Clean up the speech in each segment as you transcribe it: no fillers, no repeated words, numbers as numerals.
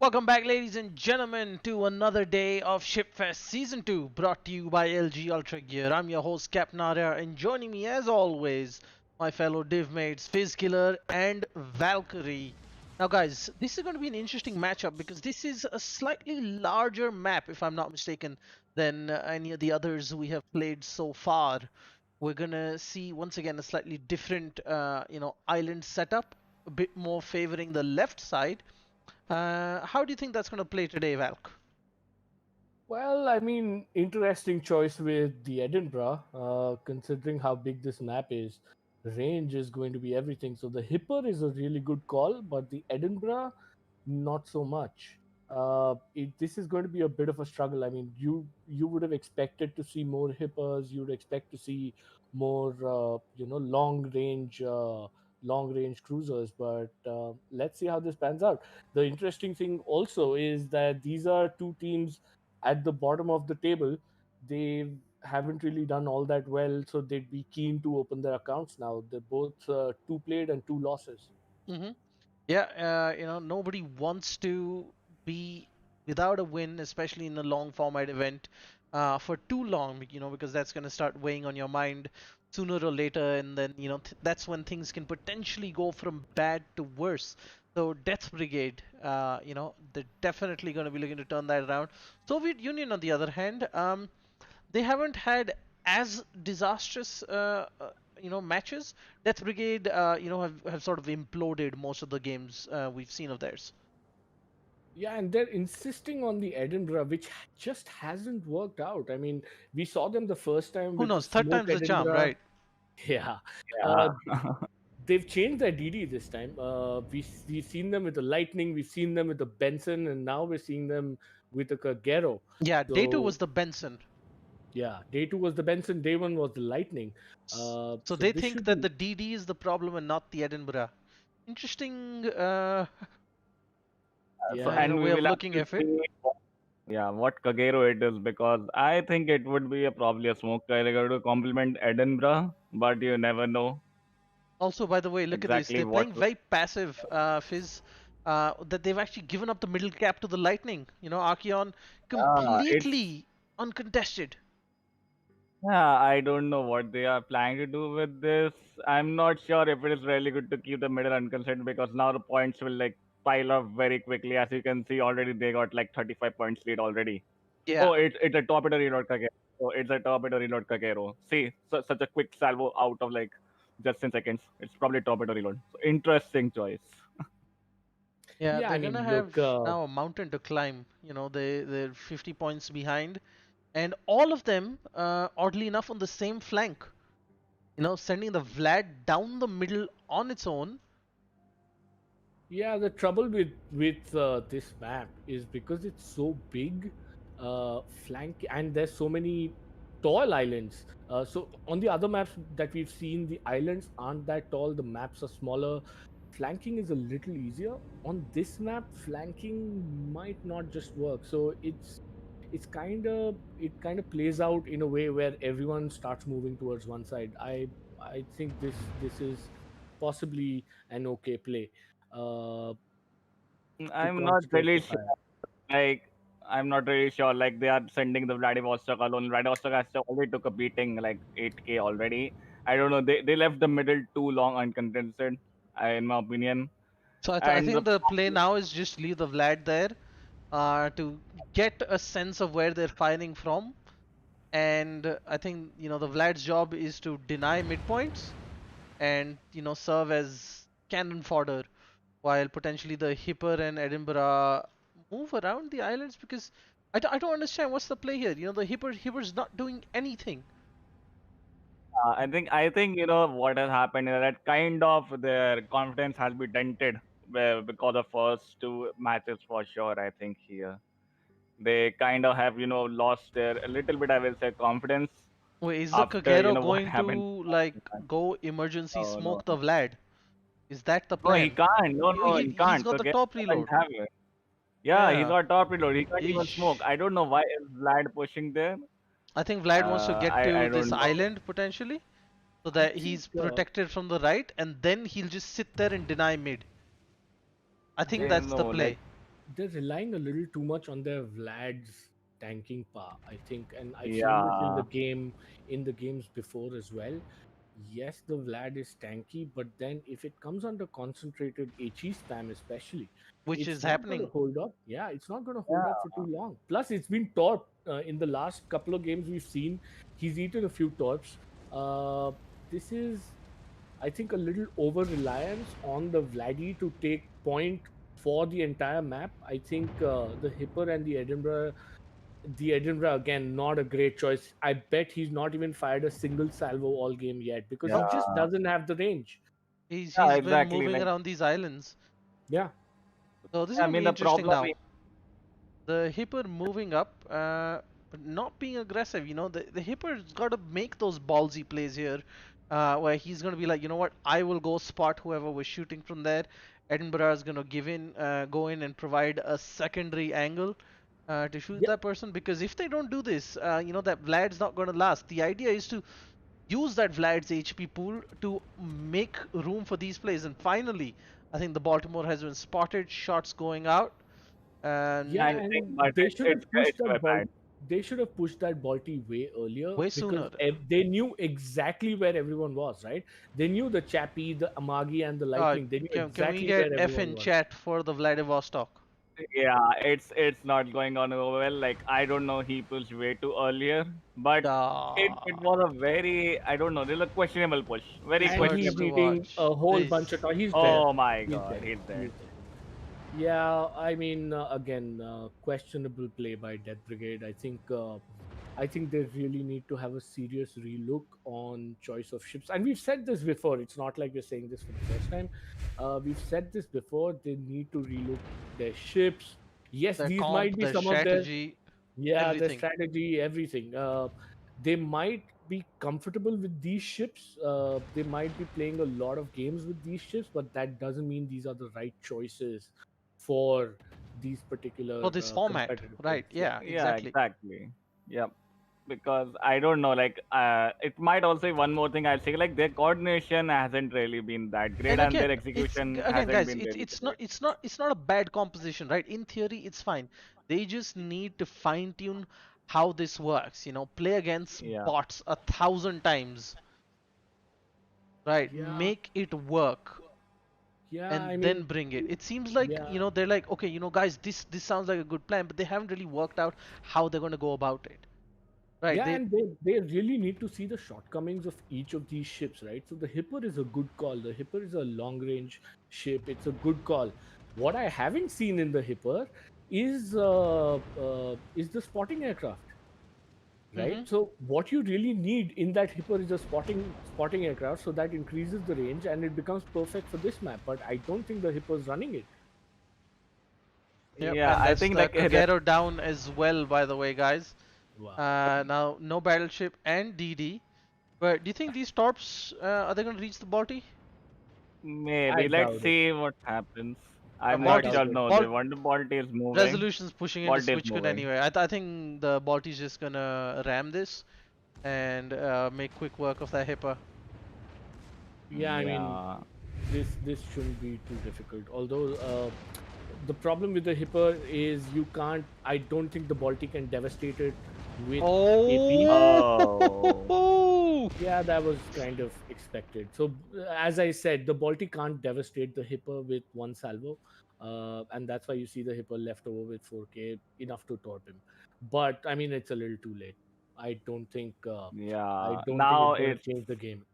Welcome back, ladies and gentlemen, to another day of Shipfest Season 2, brought to you by LG Ultragear. I'm your host, Captain Arya, and joining me, as always, my fellow div mates, Fizzkiller and Valkyrie. Now, guys, this is going to be an interesting matchup because this is a slightly larger map, if I'm not mistaken, than any of the others we have played so far. We're going to see, once again, a slightly different, island setup, a bit more favoring the left side. How do you think that's going to play today, Valk? Well, I mean, interesting choice with the Edinburgh, considering how big this map is. Range is going to be everything. So the Hipper is a really good call, but the Edinburgh, not so much. This is going to be a bit of a struggle. I mean, you would have expected to see more Hippers. You would expect to see more, long range cruisers. But let's see how this pans out. The interesting thing also is that these are two teams at the bottom of the table. They haven't really done all that well, so they'd be keen to open their accounts now. They're both two played and two losses. Mm-hmm. Yeah, nobody wants to be without a win, especially in a long format event, for too long, because that's going to start weighing on your mind sooner or later, and then, that's when things can potentially go from bad to worse. So Death Brigade, they're definitely going to be looking to turn that around. Soviet Union, on the other hand, they haven't had as disastrous matches. Death Brigade have sort of imploded most of the games we've seen of theirs. Yeah, and they're insisting on the Edinburgh, which just hasn't worked out. I mean, we saw them the first time Who with the knows, third smoke time's the charm, Edinburgh. right? Yeah. Yeah. uh, they've changed their DD this time. We've seen them with the Lightning, we've seen them with the Benson, and now we're seeing them with the Kagero. Yeah, day 2 So was the Benson. yeah, day 2 was the Benson, day 1 was the Lightning. So So they this think should that be. the DD is the problem and not the Edinburgh. Interesting So, Yeah. and we way of will have looking to at it. see, what Kagero it is, because I think it would be probably a smoke Kagero to complement Edinburgh, but you never know Also, by the way, look at this. exactly They're what. playing very passive, Fizz. That they've actually given up the middle cap to the Lightning. Archeon It's completely uncontested. Yeah, I don't know what they are planning to do with this. I'm not sure if it is really good to keep the middle uncontested, because now the points will like pile up very quickly. As you can see already, they got like 35 points lead already. Yeah. Oh, it's a torpedo reload Kagero. Oh, it's a torpedo reload Kagero. See, such a quick salvo out of like just in seconds. It's probably torpedo reload. So interesting choice. Yeah, Yeah, I they're gonna mean, have look, now a mountain to climb. They're 50 points behind, and all of them, oddly enough, on the same flank. Sending the Vlad down the middle on its own. yeah, the trouble with this map is because it's so big, flank, and there's so many tall islands. So on the other maps that we've seen, the islands aren't that tall. The maps are smaller. Flanking is a little easier. On this map, flanking might not just work. So it kind of plays out in a way where everyone starts moving towards one side. I think this is possibly an okay play. Uh, to I'm not concentrate really the sure. fire. Like, I'm not really sure. Like, they are sending the Vladivostok alone. Vladivostok has already took a beating, like 8K already. I don't know. They left the middle too long uncontested, in my opinion. So I And the think the play now is just leave the Vlad there, to get a sense of where they're firing from. And I think the Vlad's job is to deny midpoints and serve as cannon fodder, while potentially the Hipper and Edinburgh move around the islands, because I don't understand what's the play here. The Hipper's not doing anything. I think what has happened is that kind of their confidence has been dented, because of first two matches for sure. I think here they kind of have lost their a little bit, I will say, confidence Wait, is the after Kagero what going happened. to like go emergency Oh no, smoke the Vlad? Is that the no, he plan? can't. No, He, no, he he he's can't. got the Kagero top doesn't reload. have it. Yeah, he's Yeah. got top reload. He can't even smoke. Ish. I don't know why is Vlad pushing there. I think Vlad wants to get I to this don't know. island potentially, so I that think he's protected from the right, and then he'll just sit there and deny mid. I think They that's the know, like, play. they're relying a little too much on their Vlad's tanking power, I think, and I've seen this Yeah. in the games before as well. Yes, the Vlad is tanky, but then if it comes under concentrated HE spam, especially, which it's is not going to happening. hold up. Yeah, it's not going to hold up Yeah. for too long. Plus, it's been torped in the last couple of games we've seen. He's eaten a few torps. Uh, this is, I think, a little over reliance on the Vladdy to take point for the entire map. I think the Hipper and the Edinburgh again, not a great choice. I bet he's not even fired a single salvo all game yet because he just Yeah. doesn't have the range. Yeah, He's been exactly. moving Like, around these islands. Yeah, So this is I gonna mean, be the interesting problem. now. The Hipper moving up, but not being aggressive. The Hipper's got to make those ballsy plays here, where he's going to be like, you know what, I will go spot whoever was shooting from there. Edinburgh is going to go in and provide a secondary angle to shoot yeah, that person. Because if they don't do this, that Vlad's not going to last. The idea is to use that Vlad's HP pool to make room for these plays. And finally, I think the Baltimore has been spotted. Shots going out, yeah, and I think, and but they should have pushed it's way that ball. bad. They should have pushed that Balti way earlier way because sooner. they knew exactly where everyone was. Right? They knew the Chappie, the Amagi, and the Lightning. They knew Can we exactly get where F everyone in was. chat for the Vladivostok? Yeah, it's not going on over well. Like, I don't know, he pushed way too earlier, but it Ah, was a very, I don't know, this is a questionable push. Very this And hurts he's to questionable. eating watch. a whole bunch of This. time. He's dead. Oh my He's god, dead. he's He's dead. dead. Yeah, I mean, again, questionable play by Death Brigade. I think they really need to have a serious relook on choice of ships. And we've said this before. It's not like we're saying this for the first time. We've said this before. They need to relook their ships. Yes, Their these might comp, be their some of their, strategy, yeah, their everything. strategy, everything. They might be comfortable with these ships. They might be playing a lot of games with these ships, but that doesn't mean these are the right choices for these For particular this format, competitive right? games. Yeah. Yeah, Yeah, exactly. exactly. Yep. Because I don't know, like, it might also be one more thing I'll say, like, their coordination hasn't really been that great, And and again, their it's execution again, hasn't guys, been really great. it's not a bad composition, right? In theory, it's fine. They just need to fine tune how this works. Play against Yeah. bots 1,000 times, right? Yeah. Make it work, Yeah. and I then mean, bring it. It seems like, yeah. they're like, okay, guys, this sounds like a good plan, but they haven't really worked out how they're going to go about it, right? Yeah, They and they really need to see the shortcomings of each of these ships, right? So the Hipper is a good call. The Hipper is a long range ship. It's a good call. What I haven't seen in the Hipper is the spotting aircraft, right? hmm So what you really need in that Hipper is a spotting aircraft, so that increases the range and it becomes perfect for this map. But I don't think the Hipper's running it. Yep, Yeah, and I that's think, the like, that, Kagero down as well, by the way, guys. Wow. Now no battleship and DD. But do you think these torps are they going to reach the Balti? I maybe. Let's doubt it. see what happens. I'm I not Balti's doubt sure. it. No, the Balt Wonder Bolt is moving. Resolution's pushing into Bolt is switch code moving. anyway. I think the Balti's just gonna ram this and make quick work of that Hipper. Yeah, I mean, Yeah. this shouldn't be too difficult. Although the problem with the Hipper is you can't. I don't think the Baltic can devastate it with AP. Oh. Oh! Yeah, that was kind of expected. So as I said, the Baltic can't devastate the Hipper with one salvo, and that's why you see the Hipper left over with 4K enough to torp him. But I mean, it's a little too late. I don't think. I Yeah. don't think Now it's going to it's, change the game.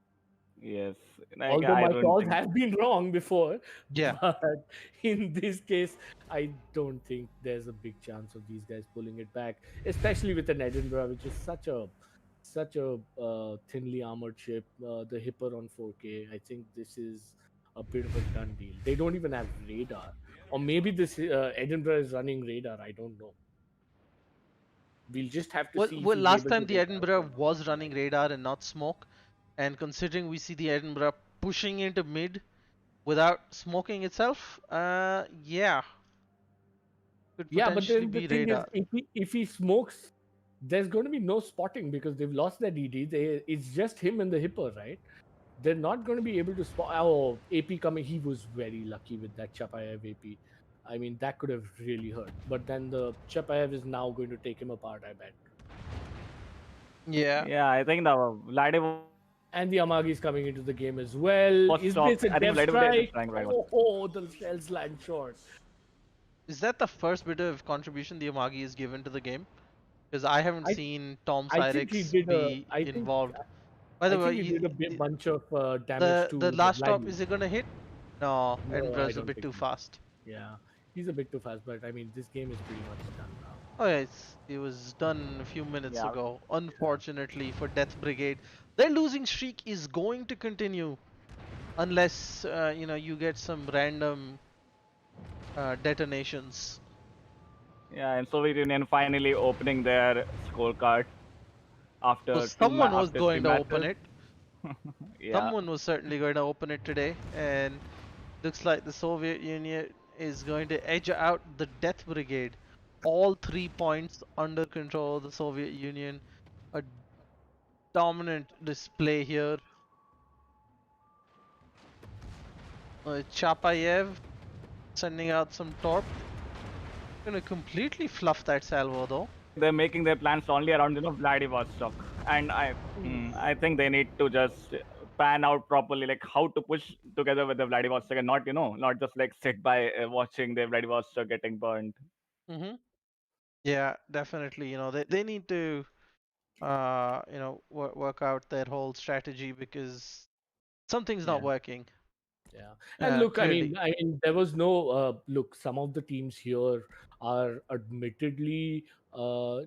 yes. Like, Although I my don't calls think. have been wrong before, Yeah. but in this case, I don't think there's a big chance of these guys pulling it back, especially with an Edinburgh, which is such a thinly armored ship. The Hipper on 4K, I think this is a bit of a done deal. They don't even have radar, or maybe this Edinburgh is running radar. I don't know. We'll just have to see if Well, he's last able to time the take out Edinburgh them. was running radar and not smoke, and considering we see the Edinburgh pushing into mid without smoking itself, yeah, could Yeah, but potentially then the be thing is, radar. if he smokes, there's going to be no spotting because they've lost their DD. It's just him and the Hipper, right? They're not going to be able to spot. Oh, AP coming. He was very lucky with that Chapayev AP. I mean, that could have really hurt. But then the Chapayev is now going to take him apart, I bet. Yeah. Yeah, I think the Vladivostok. And the Amagi is coming into the game as well. I Is think this a Vladivostok death is trying strike? Vladivostok. Oh, the shells land short. Is that the first bit of contribution the Amagi has given to the game? Because I haven't I seen Tom I think he Cyrix did a be I think involved. By I the way, think he did a the bunch of damage the to the the last stop, Vladdy. is it gonna hit? No, No, I Edinburgh's a don't bit think too so. fast. Yeah, he's a bit too fast, but I mean, this game is pretty much done now. Oh yeah, it was done a few minutes Yeah, ago. Yeah. Unfortunately for Death Brigade, their losing streak is going to continue unless you get some random detonations. yeah, and Soviet Union finally opening their scorecard So after someone was after three going to open matches. it. Yeah, Someone was certainly going to open it today, and looks like the Soviet Union is going to edge out the Death Brigade. All 3 points under control of the Soviet Union. A dominant display here. Chapayev sending out some torp. Gonna completely fluff that salvo though. they're making their plans only around Vladivostok, and I think they need to just pan out properly, like how to push together with the Vladivostok, and not just like sit by watching the Vladivostok getting burned. Mm-hmm. Yeah, definitely. They need to work out their whole strategy because something's not Yeah. working. Yeah, and look, Clearly. I mean, there was no look. Some of the teams here are admittedly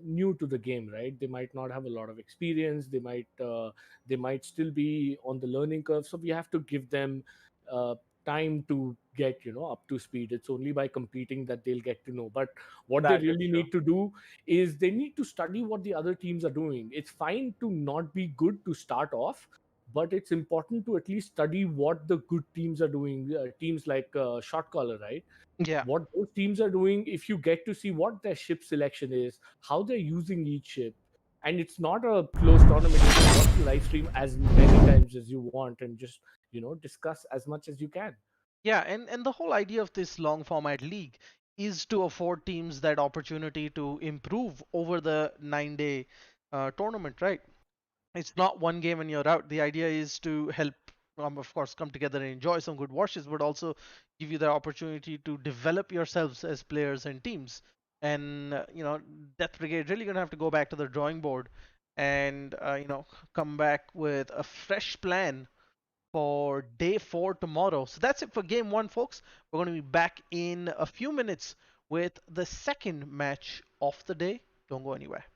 new to the game, right? They might not have a lot of experience. They might still be on the learning curve. So we have to give them uh, time to get up to speed. It's only by competing that they'll get to know. But what they That is really true. need to do is they need to study what the other teams are doing. It's fine to not be good to start off, but it's important to at least study what the good teams are doing. Teams like Shot Caller, right? Yeah. What those teams are doing, if you get to see what their ship selection is, how they're using each ship, and it's not a closed tournament. You can watch the live stream as many times as you want and just discuss as much as you can. Yeah, and the whole idea of this long format league is to afford teams that opportunity to improve over the 9 day tournament, right? It's not one game and you're out. The idea is to help, of course, come together and enjoy some good washes, but also give you the opportunity to develop yourselves as players and teams. And Death Brigade really gonna have to go back to the drawing board and come back with a fresh plan for day 4 tomorrow. So that's it for game 1, folks. We're going to be back in a few minutes with the second match of the day. Don't go anywhere.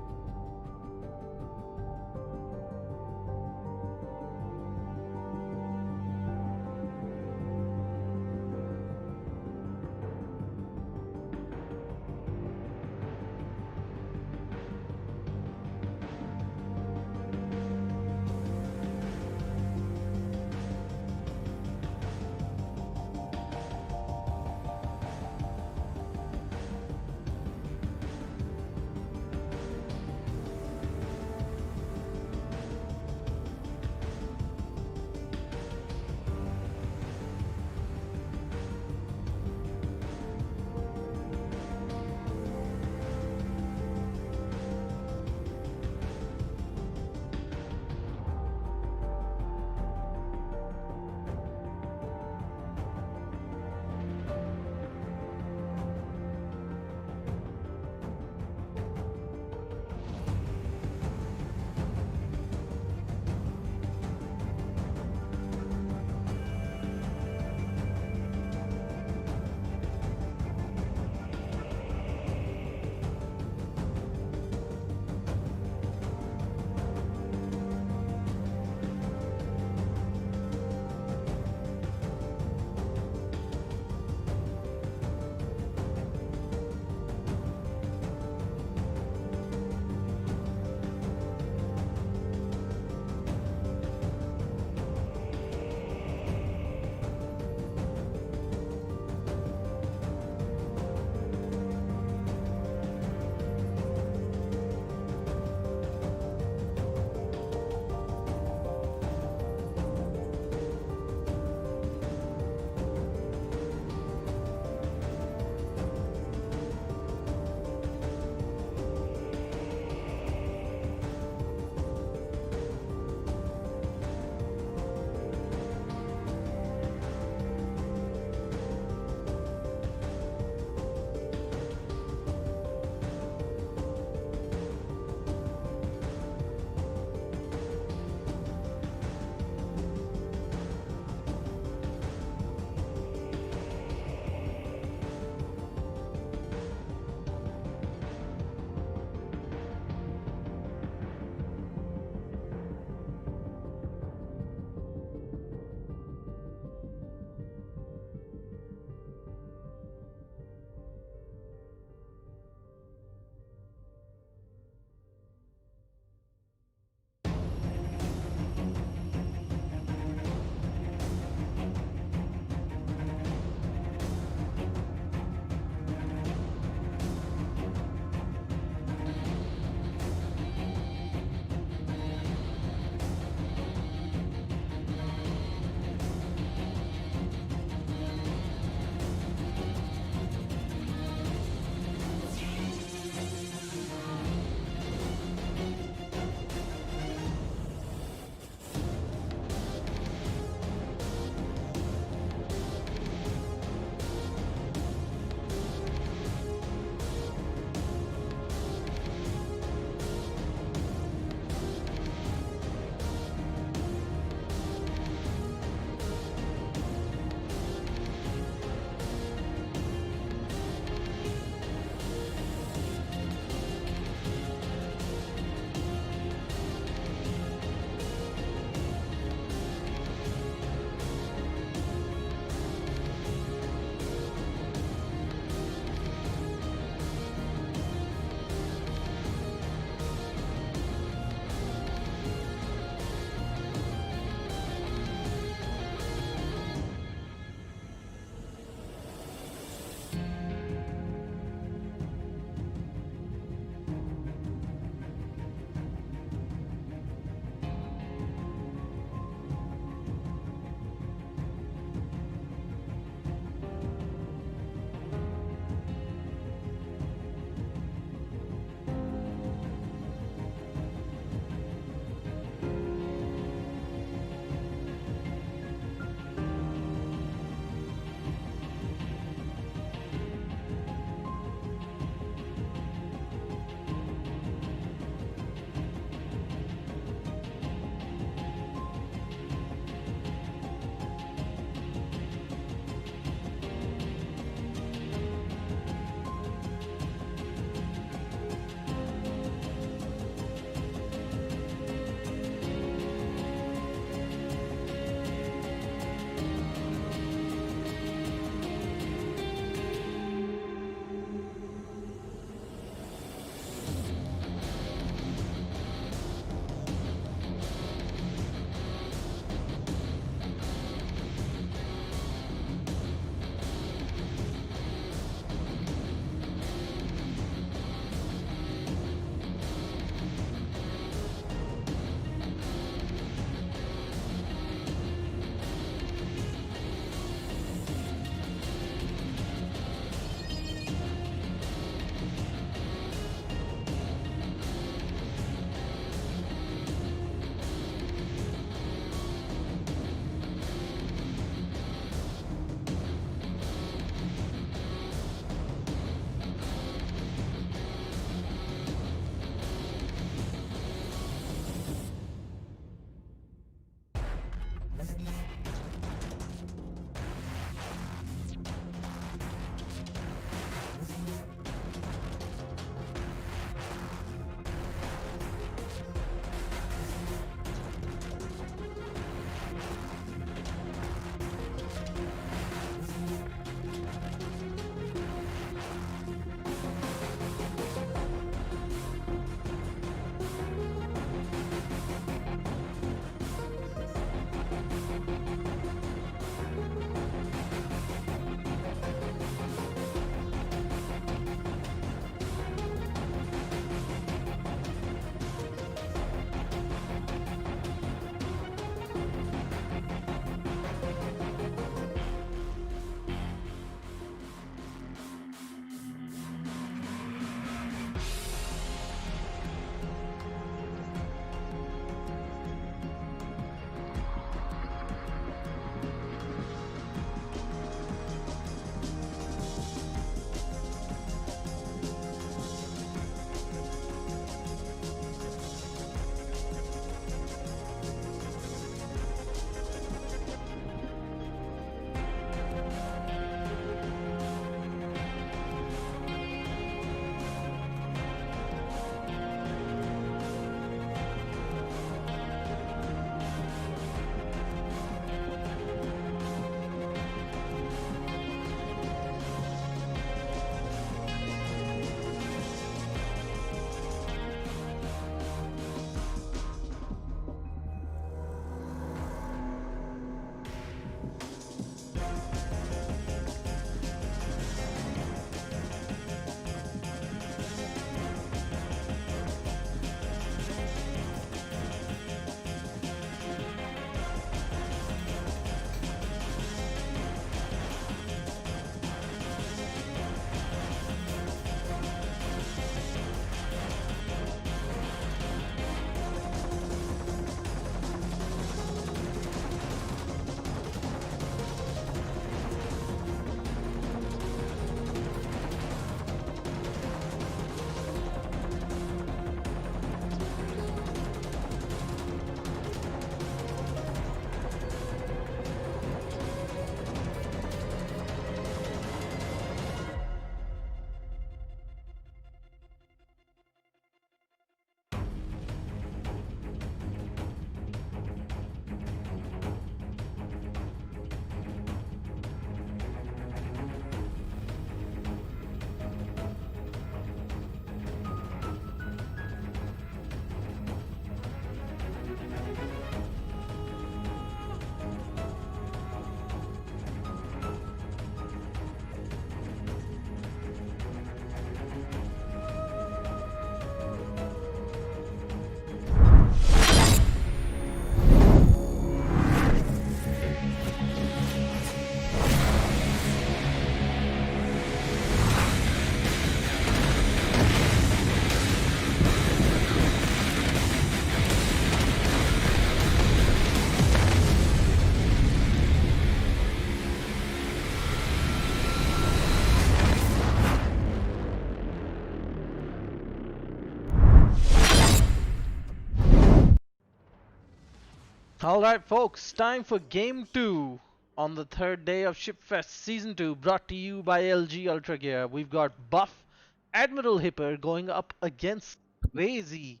All right, folks, time for game two on the third day of Shipfest Season 2, brought to you by LG Ultragear. We've got Buff Admiral Hipper going up against Crazy.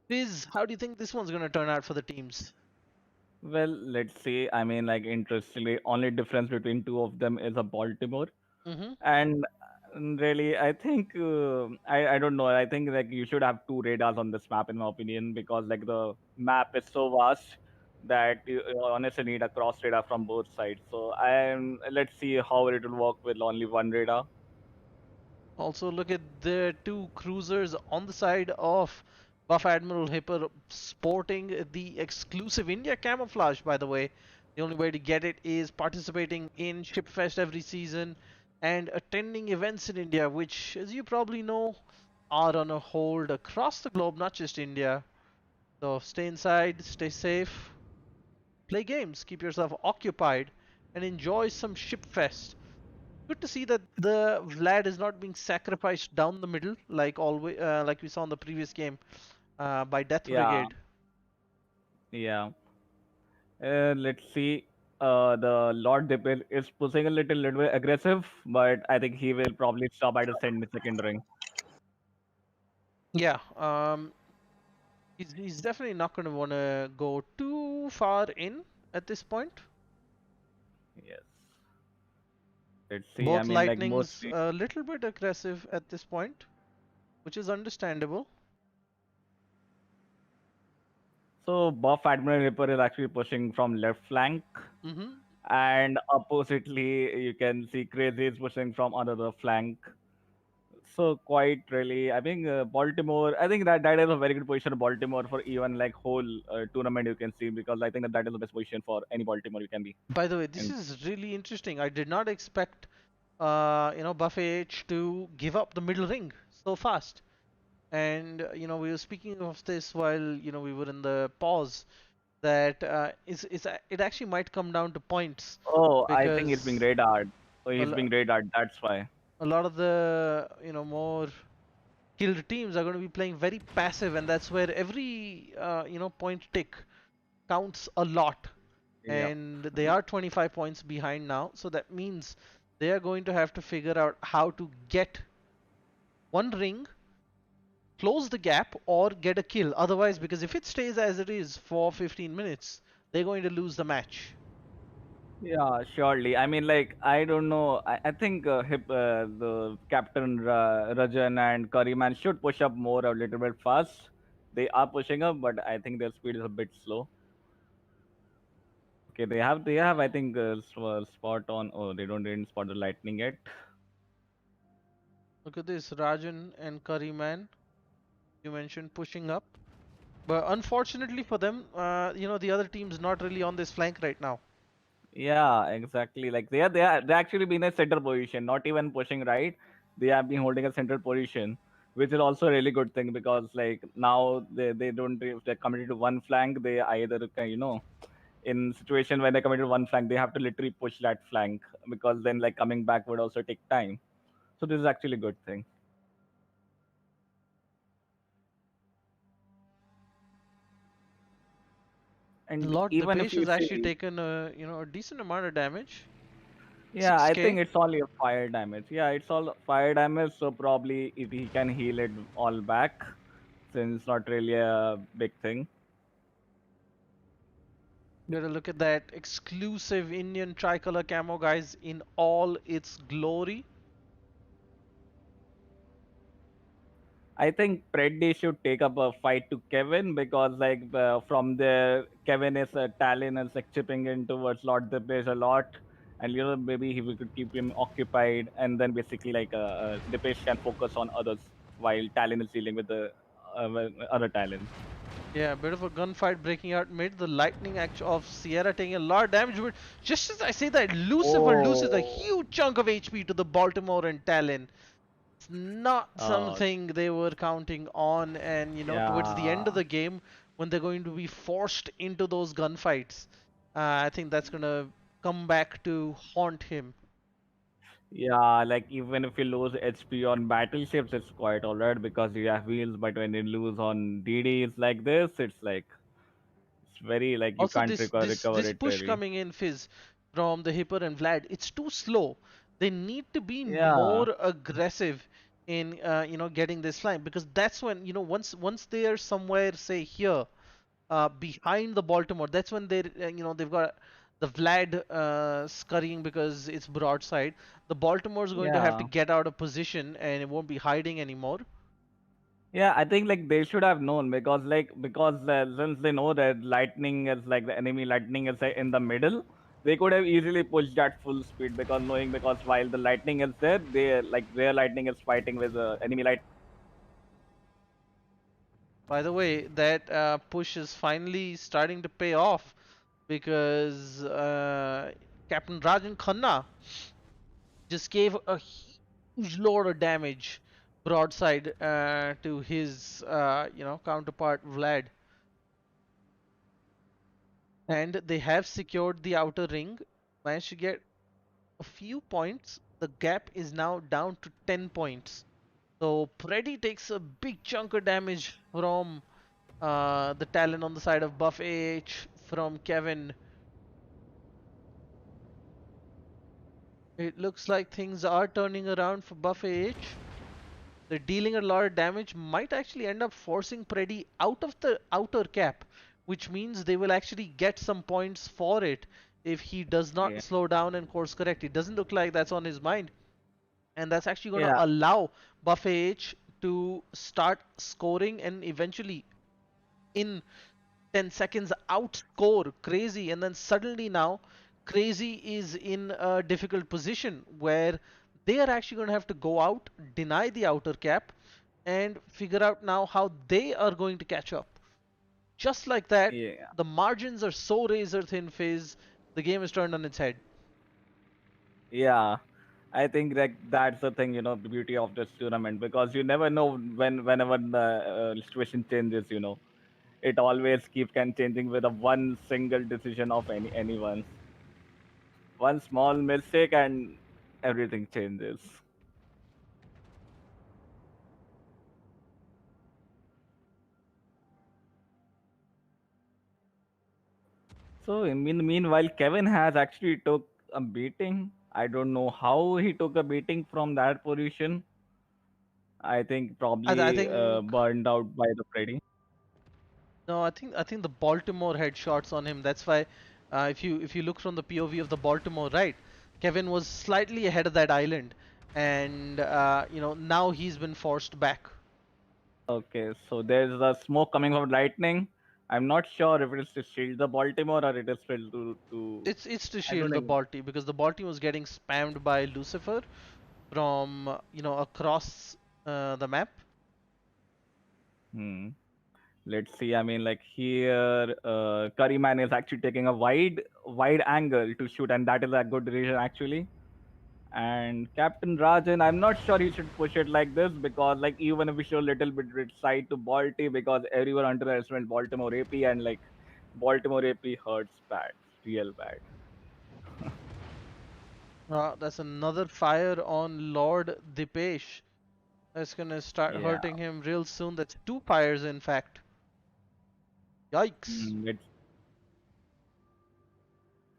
Fizz, how do you think this one's going to turn out for the teams? Well, let's see. I mean, like, interestingly, only difference between two of them is a Baltimore. Mm-hmm. And really, I think I don't know. I think like you should have two radars on this map, in my opinion, because like the map is so vast that you honestly need a cross radar from both sides. So I'm let's see how it will work with only one radar. Also, look at the two cruisers on the side of Buff Admiral Hipper sporting the exclusive India camouflage, by the way. The only way to get it is participating in Shipfest every season and attending events in India, which, as you probably know, are on a hold across the globe, not just India. So stay inside, stay safe, play games, keep yourself occupied, and enjoy some Shipfest. Good to see that the Vlad is not being sacrificed down the middle like always, like we saw in the previous game by Death Yeah, Brigade. yeah. Let's see. The Lord Dipper is pushing a little bit aggressive, but I think he will probably stop at the second ring. Yeah, he's definitely not going to want to go too far in at this point. Yes. Let's see. I Both mean, like Lightning's mostly. a little bit aggressive at this point, which is understandable. So Buff Admiral Ripper is actually pushing from left flank, Mm-hmm. and oppositely you can see Crazy is pushing from another flank. So quite really, I think Baltimore. I think that is a very good position of Baltimore for even like whole tournament you can see, because I think that is the best position for any Baltimore you can be. By the way, this And is really interesting. I did not expect, Buffet H to give up the middle ring so fast. And we were speaking of this while we were in the pause that it actually might come down to points oh, I think he's being because radared. Oh, a, he's lo- being radared. That's why. a lot of the more skilled teams are going to be playing very passive, and that's where every point tick counts a lot. Yeah. And they are 25 points behind now, so that means they are going to have to figure out how to get one ring, close the gap, or get a kill. Otherwise, because if it stays as it is for 15 minutes, they're going to lose the match. Yeah, surely. I mean, like, I don't know. I think the captain Rajan and Curryman should push up more a little bit fast. They are pushing up, but I think their speed is a bit slow. Okay, they have. I think spot on. Oh, they didn't spot the lightning yet. Look at this, Rajan and Curryman. You mentioned pushing up, but unfortunately for them, the other team's not really on this flank right now. Yeah, exactly. Like they actually been in a center position, not even pushing right. They have been holding a central position, which is also a really good thing, because like now they don't, if they're committed to one flank, they either can, in situation when they're committed to one flank, they have to literally push that flank, because then like coming back would also take time. So this is actually a good thing. And Lord even if Dipesh you has actually see, taken a decent amount of damage. yeah, I think 6k. it's only a fire damage. Yeah, it's all fire damage, so probably if he can heal it all back, since it's not really a big thing. You gotta look at that exclusive Indian tricolor camo, guys, in all its glory. I think Preddy should take up a fight to Kevin, because like from there Kevin is Talon is like chipping in towards Lord the Base a lot, and maybe he we could keep him occupied, and then basically like the Base can focus on others while Talon is dealing with the other Talons. Yeah, a bit of a gunfight breaking out mid. The lightning act of Sierra taking a lot of damage, but just as I say that, Lucifer loses a Oh, huge chunk of HP to the Baltimore and Talon. It's not uh, something they were counting on, and towards the end of yeah. the game, when they're going to be forced into those gunfights, I think that's gonna come back to haunt him. Yeah, like even if you lose HP on battleships, it's quite alright because you have wheels. But when you lose on DDs like this, it's like It's very like you Also, can't this this recover this it push really. coming in Fizz from the Hipper and Vlad, it's too slow. They need to be Yeah, more aggressive in getting this line, because that's when once they are somewhere, say here, behind the Baltimore, that's when they've got the Vlad scurrying because it's broadside. The Baltimore is going to have to yeah. get out of position and it won't be hiding anymore. Yeah, I think like they should have known because since they know that lightning is like the enemy lightning is in the middle, they could have easily pushed at full speed because while the lightning is there, they like their lightning is fighting with enemy light. By the way, that push is finally starting to pay off, because Captain Rajan Khanna just gave a huge load of damage broadside to his counterpart Vlad, and they have secured the outer ring, managed to get a few points. The gap is now down to 10 points. So Preddy takes a big chunk of damage from the talent on the side of Buff AH from Kevin. It looks like things are turning around for Buff AH. They're dealing a lot of damage, might actually end up forcing Preddy out of the outer cap, which means they will actually get some points for it if he does not Yeah, slow down and course correct. It doesn't look like that's on his mind, and that's actually going to yeah, allow Buff AH to start scoring and eventually in 10 seconds outscore Crazy, and then suddenly now Crazy is in a difficult position where they are actually going to have to go out, deny the outer cap, and figure out now how they are going to catch up. Just like that, yeah, the margins are so razor thin, Fizz. The game is turned on its head. yeah. I think that that's the thing, the beauty of this tournament because you never know whenever the situation changes, it always keeps can changing with a one single decision of anyone. One small mistake and everything changes. So meanwhile, Kevin has actually took a beating. I don't know how he took a beating from that position. I think I probably think burned out by the Freddy. no, I think the Baltimore had shots on him. That's why, if you look from the POV of the Baltimore, right, Kevin was slightly ahead of that island, and now he's been forced back. Okay, so there's a smoke coming from lightning. I'm not sure if it is to shield the Baltimore or it is still to. It's to I don't shield the know. Balti, because the Balti was getting spammed by Lucifer from across the map. Hmm. Let's see. I mean, like here, Curryman is actually taking a wide angle to shoot, and that is a good decision actually. And Captain Rajan, I'm not sure he should push it like this because, like, even if we show a little bit side to Balti, because everyone underestimates Baltimore AP, and like, Baltimore AP hurts bad, real bad. That's another fire on Lord Dipesh. That's gonna start Yeah, hurting him real soon. That's two fires, in fact. Yikes! mm, it's.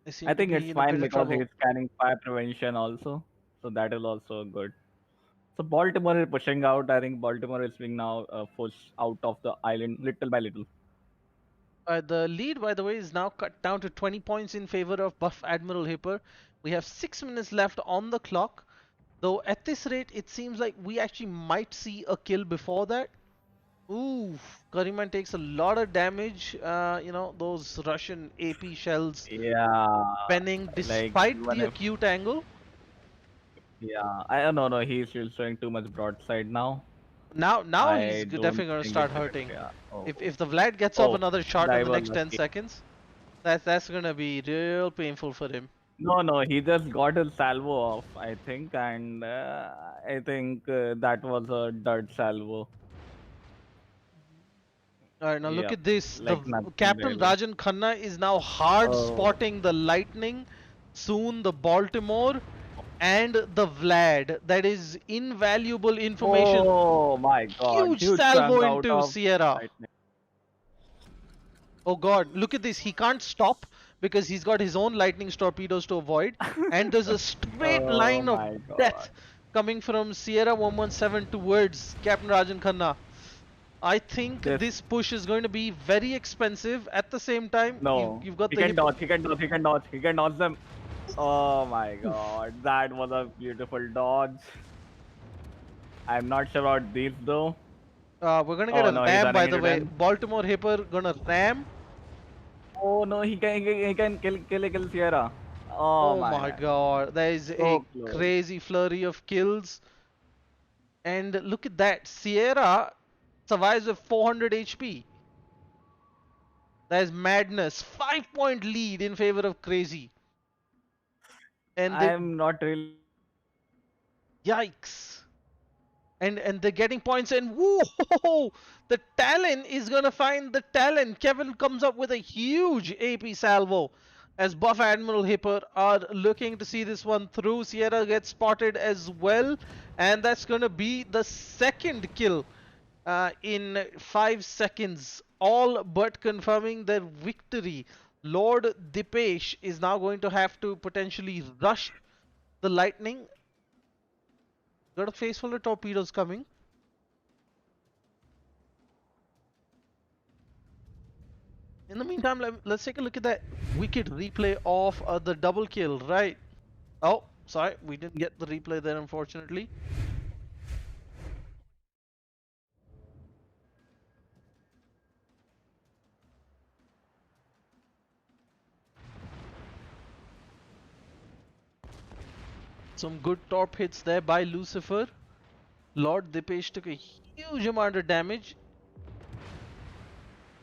They I seem to think it's be in a fine bit of because trouble. he's scanning fire prevention also, so that is also good. So Baltimore is pushing out. I think Baltimore is being now pushed out of the island little by little. The lead, by the way, is now cut down to 20 points in favor of Buff Admiral Hipper. We have 6 minutes left on the clock. Though at this rate, it seems like we actually might see a kill before that. Ooh, Kariman takes a lot of damage. Those Russian AP shells Yeah, penning like despite even the if acute angle. yeah, I don't know. He's still showing too much broadside now. Now he's I don't definitely going to think it start should. hurting. Yeah. Oh, If the Vlad gets off oh, another shot in that the was next 10 lucky. seconds, that's going to be real painful for him. No, no, he just got his salvo off, I think, and I think that was a dud salvo. All right, now look Yeah, at this. The like nothing Captain really. Rajan Khanna is now hard Oh, spotting the Lightning, soon the Baltimore, and the Vlad. That is invaluable information. oh my God! Huge Huge chunk salvo out into of Sierra. lightning. Oh god, look at this. He can't stop because he's got his own lightning torpedoes to avoid. And there's a straight Oh line of my god. death coming from Sierra 117 towards Captain Rajan Khanna. I think This this push is going to be very expensive. At the same time, no. you've got He the can hip. dodge, he can dodge, he can dodge, he can dodge them. Oh my Oof. god. That was a beautiful dodge. I'm not sure about these though. We're gonna get Oh a no, he's ram, running by the into way. them. Baltimore Hipper gonna ram. Oh no, he can kill Sierra. Oh Oh my my god. god, there is a So close. crazy flurry of kills. And look at that, Sierra survives with 400 HP. That is madness. 5 point lead in favor of Crazy. And they, I'm not really. yikes. And they're getting points, and whoa, the Talon is gonna find the Talon. Kevin comes up with a huge AP salvo as Buff Admiral Hipper are looking to see this one through. Sierra gets spotted as well, and that's gonna be the second kill in 5 seconds, all but confirming their victory. Lord Dipesh is now going to have to potentially rush the Lightning. Got a face full of torpedoes coming. In the meantime, let's take a look at that wicked replay of the double kill, right? Oh, sorry, we didn't get the replay there, unfortunately. Some good top hits there by Lucifer. Lord Dipesh took a huge amount of damage.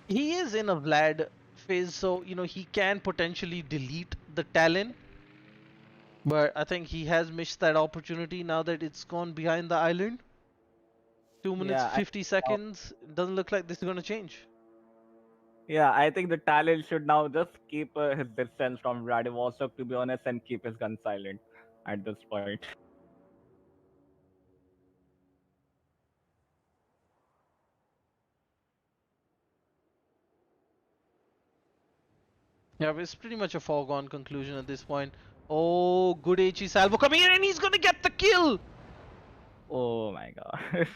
He is in a Vlad phase, so he can potentially delete the Talon. But I think he has missed that opportunity now that it's gone behind the island. 2 minutes Yeah, 50 uh, seconds. Doesn't look like this is gonna change. yeah. I think the talent should now just keep his distance from Vladivostok, to be honest, and keep his gun silent at this point. Yeah, it's pretty much a foregone conclusion at this point. Oh, good HE salvo coming in, and he's gonna get the kill! Oh my god.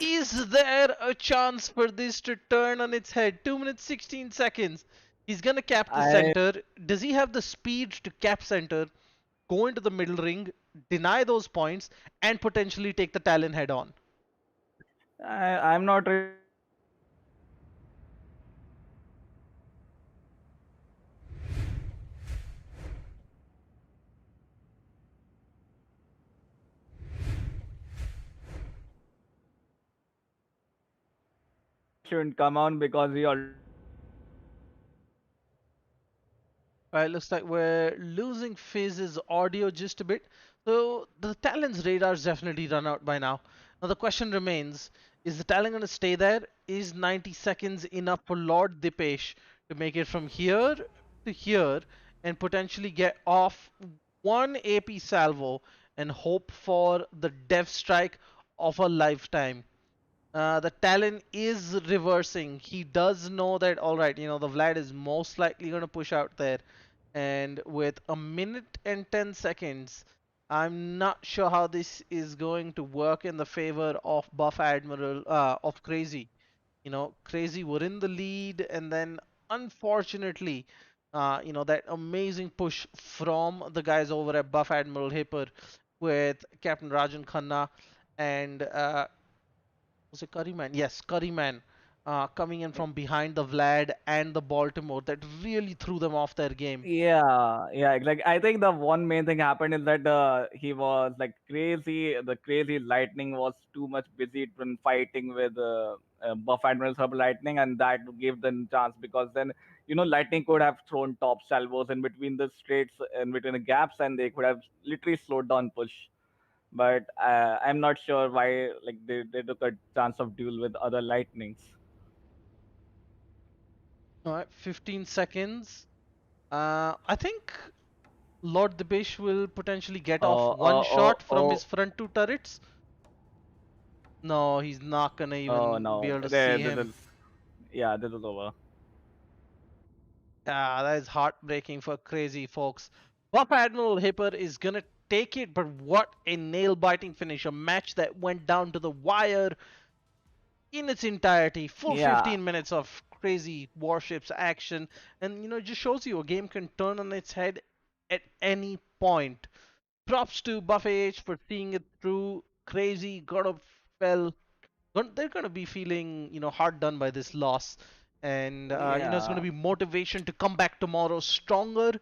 Is there a chance for this to turn on its head? 2 minutes 16 seconds. He's gonna cap the I center. Does he have the speed to cap center, go into the middle ring, deny those points, and potentially take the Talon head on? I'm not really shouldn't come on because he already. Alright, looks like we're losing Fizz's audio just a bit. So the Talon's radar's definitely run out by now. Now the question remains, is the Talon going to stay there? Is 90 seconds enough for Lord Dipesh to make it from here to here and potentially get off one AP salvo and hope for the death strike of a lifetime? The Talon is reversing. He does know that, alright, the Vlad is most likely going to push out there. And with a minute and 10 seconds, I'm not sure how this is going to work in the favor of Buff Admiral, of Crazy. Crazy were in the lead, and then unfortunately, that amazing push from the guys over at Buff Admiral Hipper with Captain Rajan Khanna and was it Curryman? Yes, Curryman coming in from behind the Vlad and the Baltimore that really threw them off their game. Yeah, yeah. Like I think the one main thing happened is that he was like crazy. The crazy lightning was too much busy when fighting with Buff Admiral Sub Lightning, and that gave them chance because then lightning could have thrown top salvos in between the straights, in between the gaps, and they could have literally slowed down push. But I'm not sure why like they took a chance of duel with other lightnings. All right, 15 seconds. I think Lord Dibesh will potentially get off Oh, one oh, oh, shot from oh, his front two turrets. No, he's not gonna oh even be no! able to see This him. is, yeah, this is over. That is heartbreaking for crazy folks. Buff Admiral Hipper is gonna take it, but what a nail-biting finish! A match that went down to the wire in its entirety, full Yeah, 15 minutes of crazy warships action, and it just shows you a game can turn on its head at any point. Props to Buff AH for seeing it through. Crazy, God of Fell. They're gonna be feeling hard done by this loss, and it's gonna yeah. be motivation to come back tomorrow stronger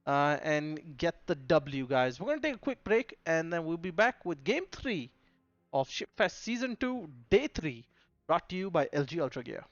and get the W, guys. We're gonna take a quick break, and then we'll be back with Game 3 of Shipfest Season 2, Day 3, brought to you by LG Ultragear.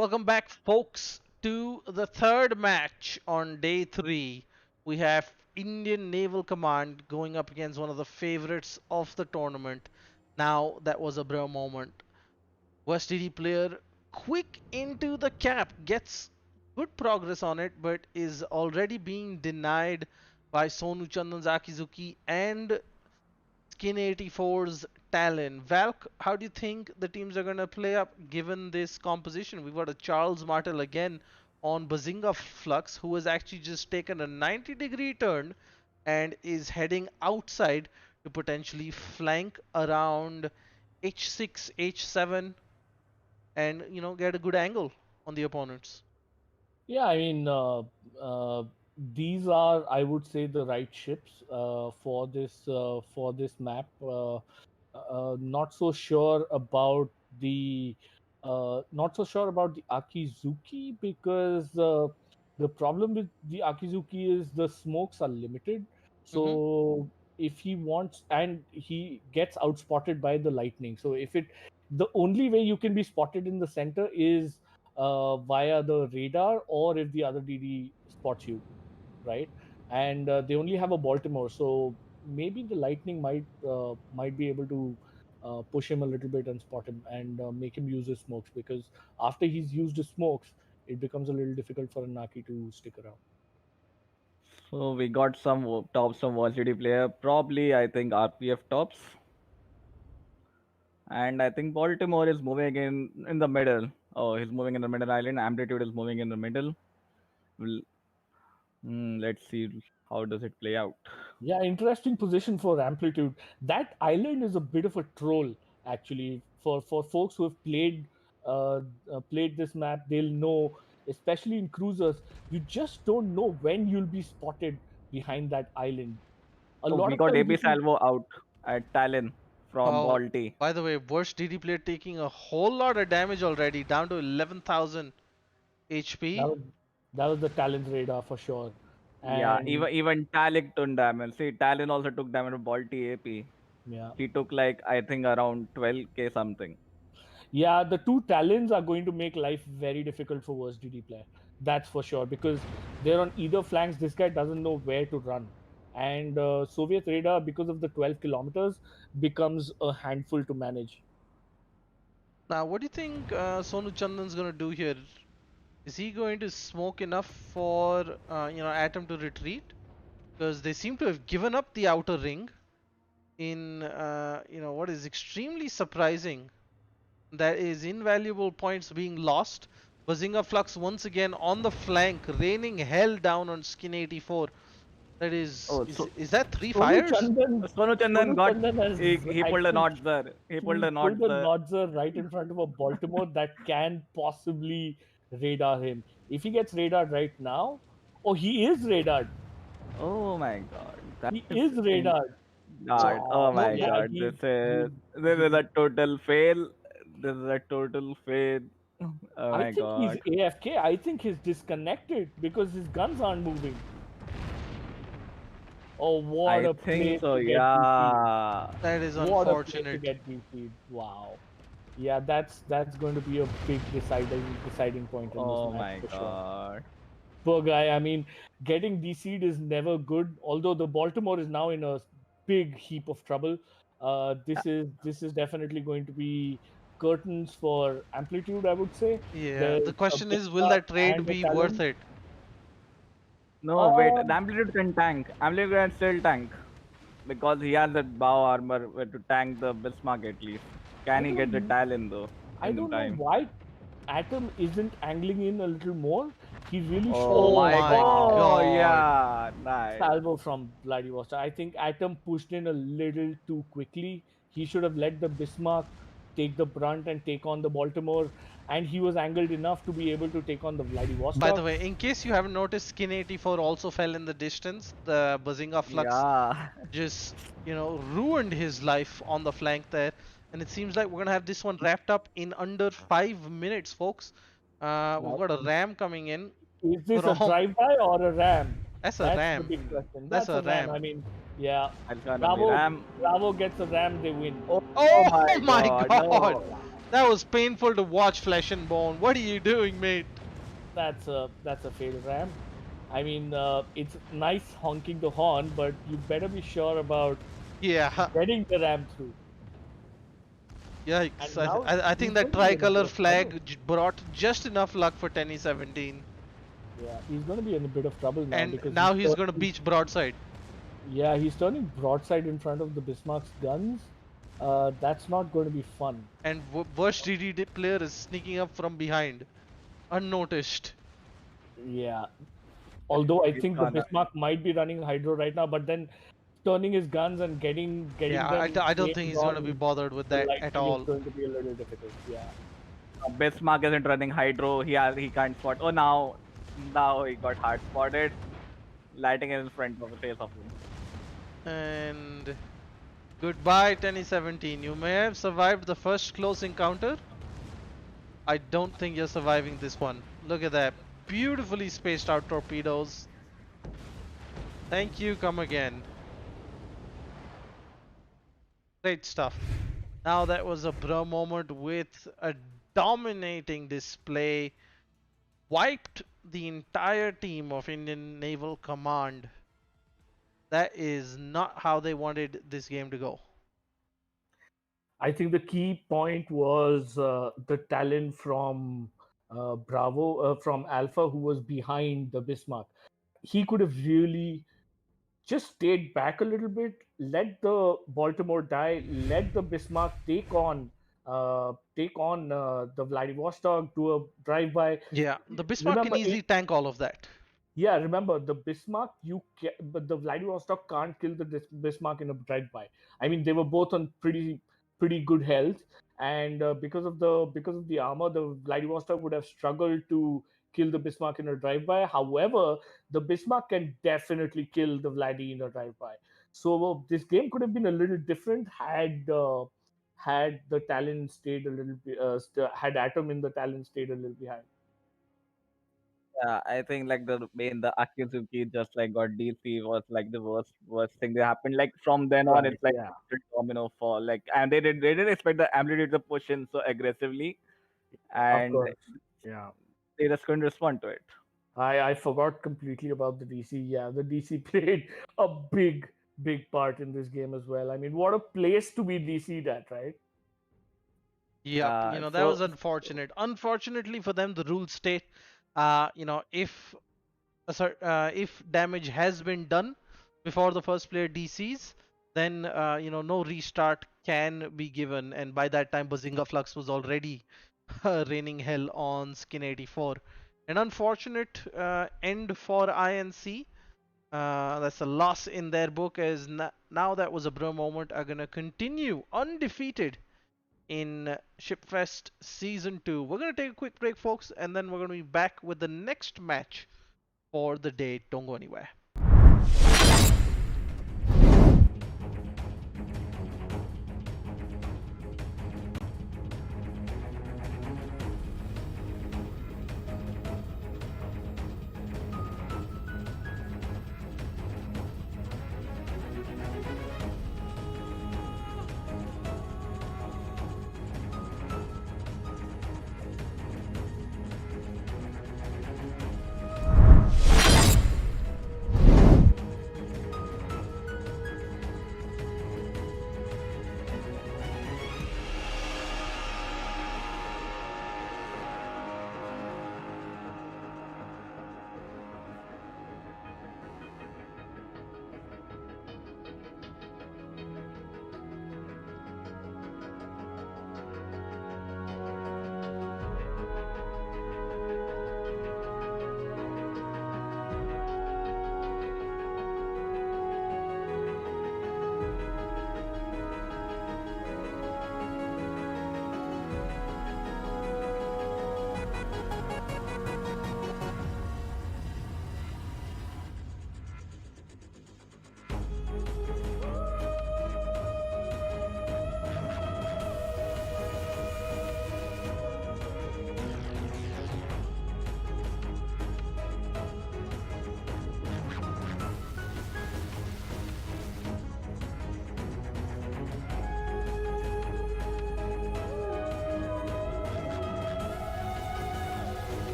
Welcome back, folks, to the third match on day three. We have Indian Naval Command going up against one of the favorites of the tournament. Now, that was a bro moment. West DD player quick into the cap, gets good progress on it, but is already being denied by Sonu Chandan's Akizuki and Skin 84's Talon. Valk, how do you think the teams are going to play up given this composition? We've got a Charles Martel again on Bazinga Flux, who has actually just taken a 90-degree turn and is heading outside to potentially flank around H6, H7, and get a good angle on the opponents. Yeah, I mean, these are, I would say, the right ships for this map. Not so sure about the not so sure about the Akizuki, because the problem with the Akizuki is the smokes are limited. Mm-hmm. So if he wants, and he gets outspotted by the lightning. So if it the only way you can be spotted in the center is via the radar, or if the other DD spots you, right? And they only have a Baltimore, so maybe the Lightning might be able to push him a little bit and spot him, and make him use his smokes, because after he's used his smokes, it becomes a little difficult for a Naki to stick around. So we got some tops from Varsity player. Probably, I think RPF tops. And I think Baltimore is moving in the middle. Oh, he's moving in the middle island. Amplitude is moving in the middle. Well, let's see how does it play out. Yeah, interesting position for Amplitude. That island is a bit of a troll, actually. For folks who have played this map, they'll know, especially in cruisers, you just don't know when you'll be spotted behind that island. A Oh, lot we of got times AB you can. Salvo out at Talon from Oh, Balti. by the way, worst DD player taking a whole lot of damage already, down to 11,000 That HP. was that was the talent radar for sure. Yeah, And even Talik took damage. See, Talon also took damage of Balti AP. yeah, He took like I think around 12k something. yeah, the two talents are going to make life very difficult for worst DD player. That's for sure, because they're on either flanks. This guy doesn't know where to run, and Soviet radar, because of the 12 kilometers, becomes a handful to manage. Now, what do you think Sonu Chandan's gonna do here? Is he going to smoke enough for Atom to retreat? Because they seem to have given up the outer ring in what is extremely surprising. That is invaluable points being lost. Bazinga Flux once again on the flank, raining hell down on Skin 84. That is Oh, is that three Sonu fires? Chandan, Sonu Chandan Sonu got Chandan has he pulled a actually knot there. He pulled he a knot pulled a there. nodzer right in front of a Baltimore that can possibly radar him. If he gets radared right now, oh, he is radared. Oh my god, that He is is radared. God. Oh Wow. Mo- my mo- Yeah, god, this is he a total fail. This is a total fail. Oh I my think he's god. AFK. I think he's disconnected because his guns aren't moving. Oh, what I a think place so, to get DC'd. yeah. that is What a place to unfortunate. get DC'd. Wow. Yeah, that's going to be a big deciding point in this Oh match my for sure. god. Poor guy. I mean, getting DC'd is never good. Although the Baltimore is now in a big heap of trouble. This is definitely going to be curtains for Amplitude, I would say. Yeah, There's the a question is, will Bismarck that trade and a be worth Talon. it? No, wait, the Um, Amplitude can tank. Amplitude can still tank. Because he has that bow armor to tank the Bismarck at least. I Can he get the don't Talon though? I In the don't know time? why Atom isn't angling in a little more. He really should have Oh Oh my my stopped god. Oh god. yeah. Nice. Salvo from Vladivostok. I think Atom pushed in a little too quickly. He should have let the Bismarck take the brunt and take on the Baltimore, and he was angled enough to be able to take on the By the Vladivostok. way, in case you haven't noticed, Skin 84 also fell in the distance. The Bazinga Flux Yeah. just, ruined his life on the flank there. And it seems like we're going to have this one wrapped up in under 5 minutes, folks. We've Now, got a ram coming in is this a from. drive-by or a ram? That's a That's the ram. big question. That's That's a a ram. ram. I mean, yeah. It's gonna be Bravo, Ram. Bravo gets a ram, they win. Oh, Oh my my god, god! no. That was painful to watch, Flesh and Bone. What are you doing, mate? That's a fail ram. I mean, it's nice honking the horn, but you better be sure about Yeah, getting the ram through. yikes. And now I he's think that going to be in a bit tricolor of trouble. flag brought just enough luck for Tenny 17. Yeah, he's going to be in a bit of trouble now And because now he's going to beach broadside. yeah, he's turning broadside in front of the Bismarck's guns. That's not going to be fun. And worst DD player is sneaking up from behind, unnoticed. Yeah. Although I He's think the gonna. Bismarck might be running hydro right now, but then turning his guns and getting Yeah, them I don't think aimed he's going to be on bothered with the that at lightning is all. going to be a little difficult. Yeah. Bismarck isn't running hydro. He can't spot. Oh, now he got hard spotted. Lighting is in front of the face of him. And goodbye, Tenny 17. You may have survived the first close encounter. I don't think you're surviving this one. Look at that. Beautifully spaced out torpedoes. Thank you, come again. Great stuff. Now that was a bro moment with a dominating display. Wiped the entire team of Indian Naval Command. That is not how they wanted this game to go. I think the key point was the talent from from Alpha, who was behind the Bismarck. He could have really just stayed back a little bit, let the Baltimore die, let the Bismarck take on the Vladivostok, do a drive-by. Yeah, the Bismarck can Remember, easily tank all of that. yeah, remember the Bismarck. But the Vladivostok can't kill the Bismarck in a drive-by. I mean, they were both on pretty good health, and because of the armor, the Vladivostok would have struggled to kill the Bismarck in a drive-by. However, the Bismarck can definitely kill the Vladi in a drive-by. So this game could have been a little different had the Talon stayed a little bit. Had Atom in the Talon stayed a little behind. Yeah, I think like the Akitsuki just like got DC was like the worst thing that happened. Like from then on, Right. it's like Yeah. domino fall. Like and they didn't expect the amplitude to push in so aggressively, Of and course. Yeah. they just couldn't respond to it. I forgot completely about the DC. Yeah, the DC played a big part in this game as well. I mean, what a place to be DC'd at, right? Yep, that was So unfortunate. Unfortunately for them, the rules state, if if damage has been done before the first player DCs, then no restart can be given. And by that time, Bazinga Flux was already raining hell on Skin 84. An unfortunate end for INC. That's a loss in their book, as now that was a bro moment are gonna continue undefeated in Shipfest Season 2. We're going to take a quick break, folks, and then we're going to be back with the next match for the day. Don't go anywhere.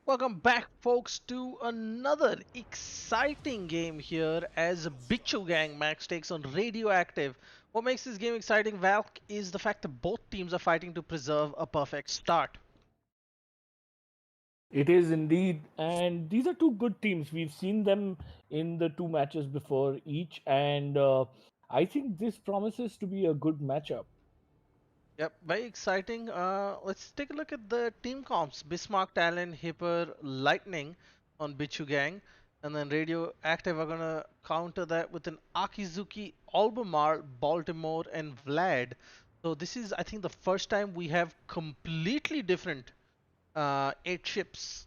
Welcome back, folks, to another exciting game here as Bichu Gang Max takes on Radioactive. What makes this game exciting, Valk, is the fact that both teams are fighting to preserve a perfect start. It is indeed, and these are two good teams. We've seen them in the two matches before each, and I think this promises to be a good matchup. Yep, very exciting. Let's take a look at the team comps. Bismarck, Talon, Hipper, Lightning on Bichu Gang. And then Radioactive are going to counter that with an Akizuki, Albemarle, Baltimore, and Vlad. So this is, I think, the first time we have completely different 8 ships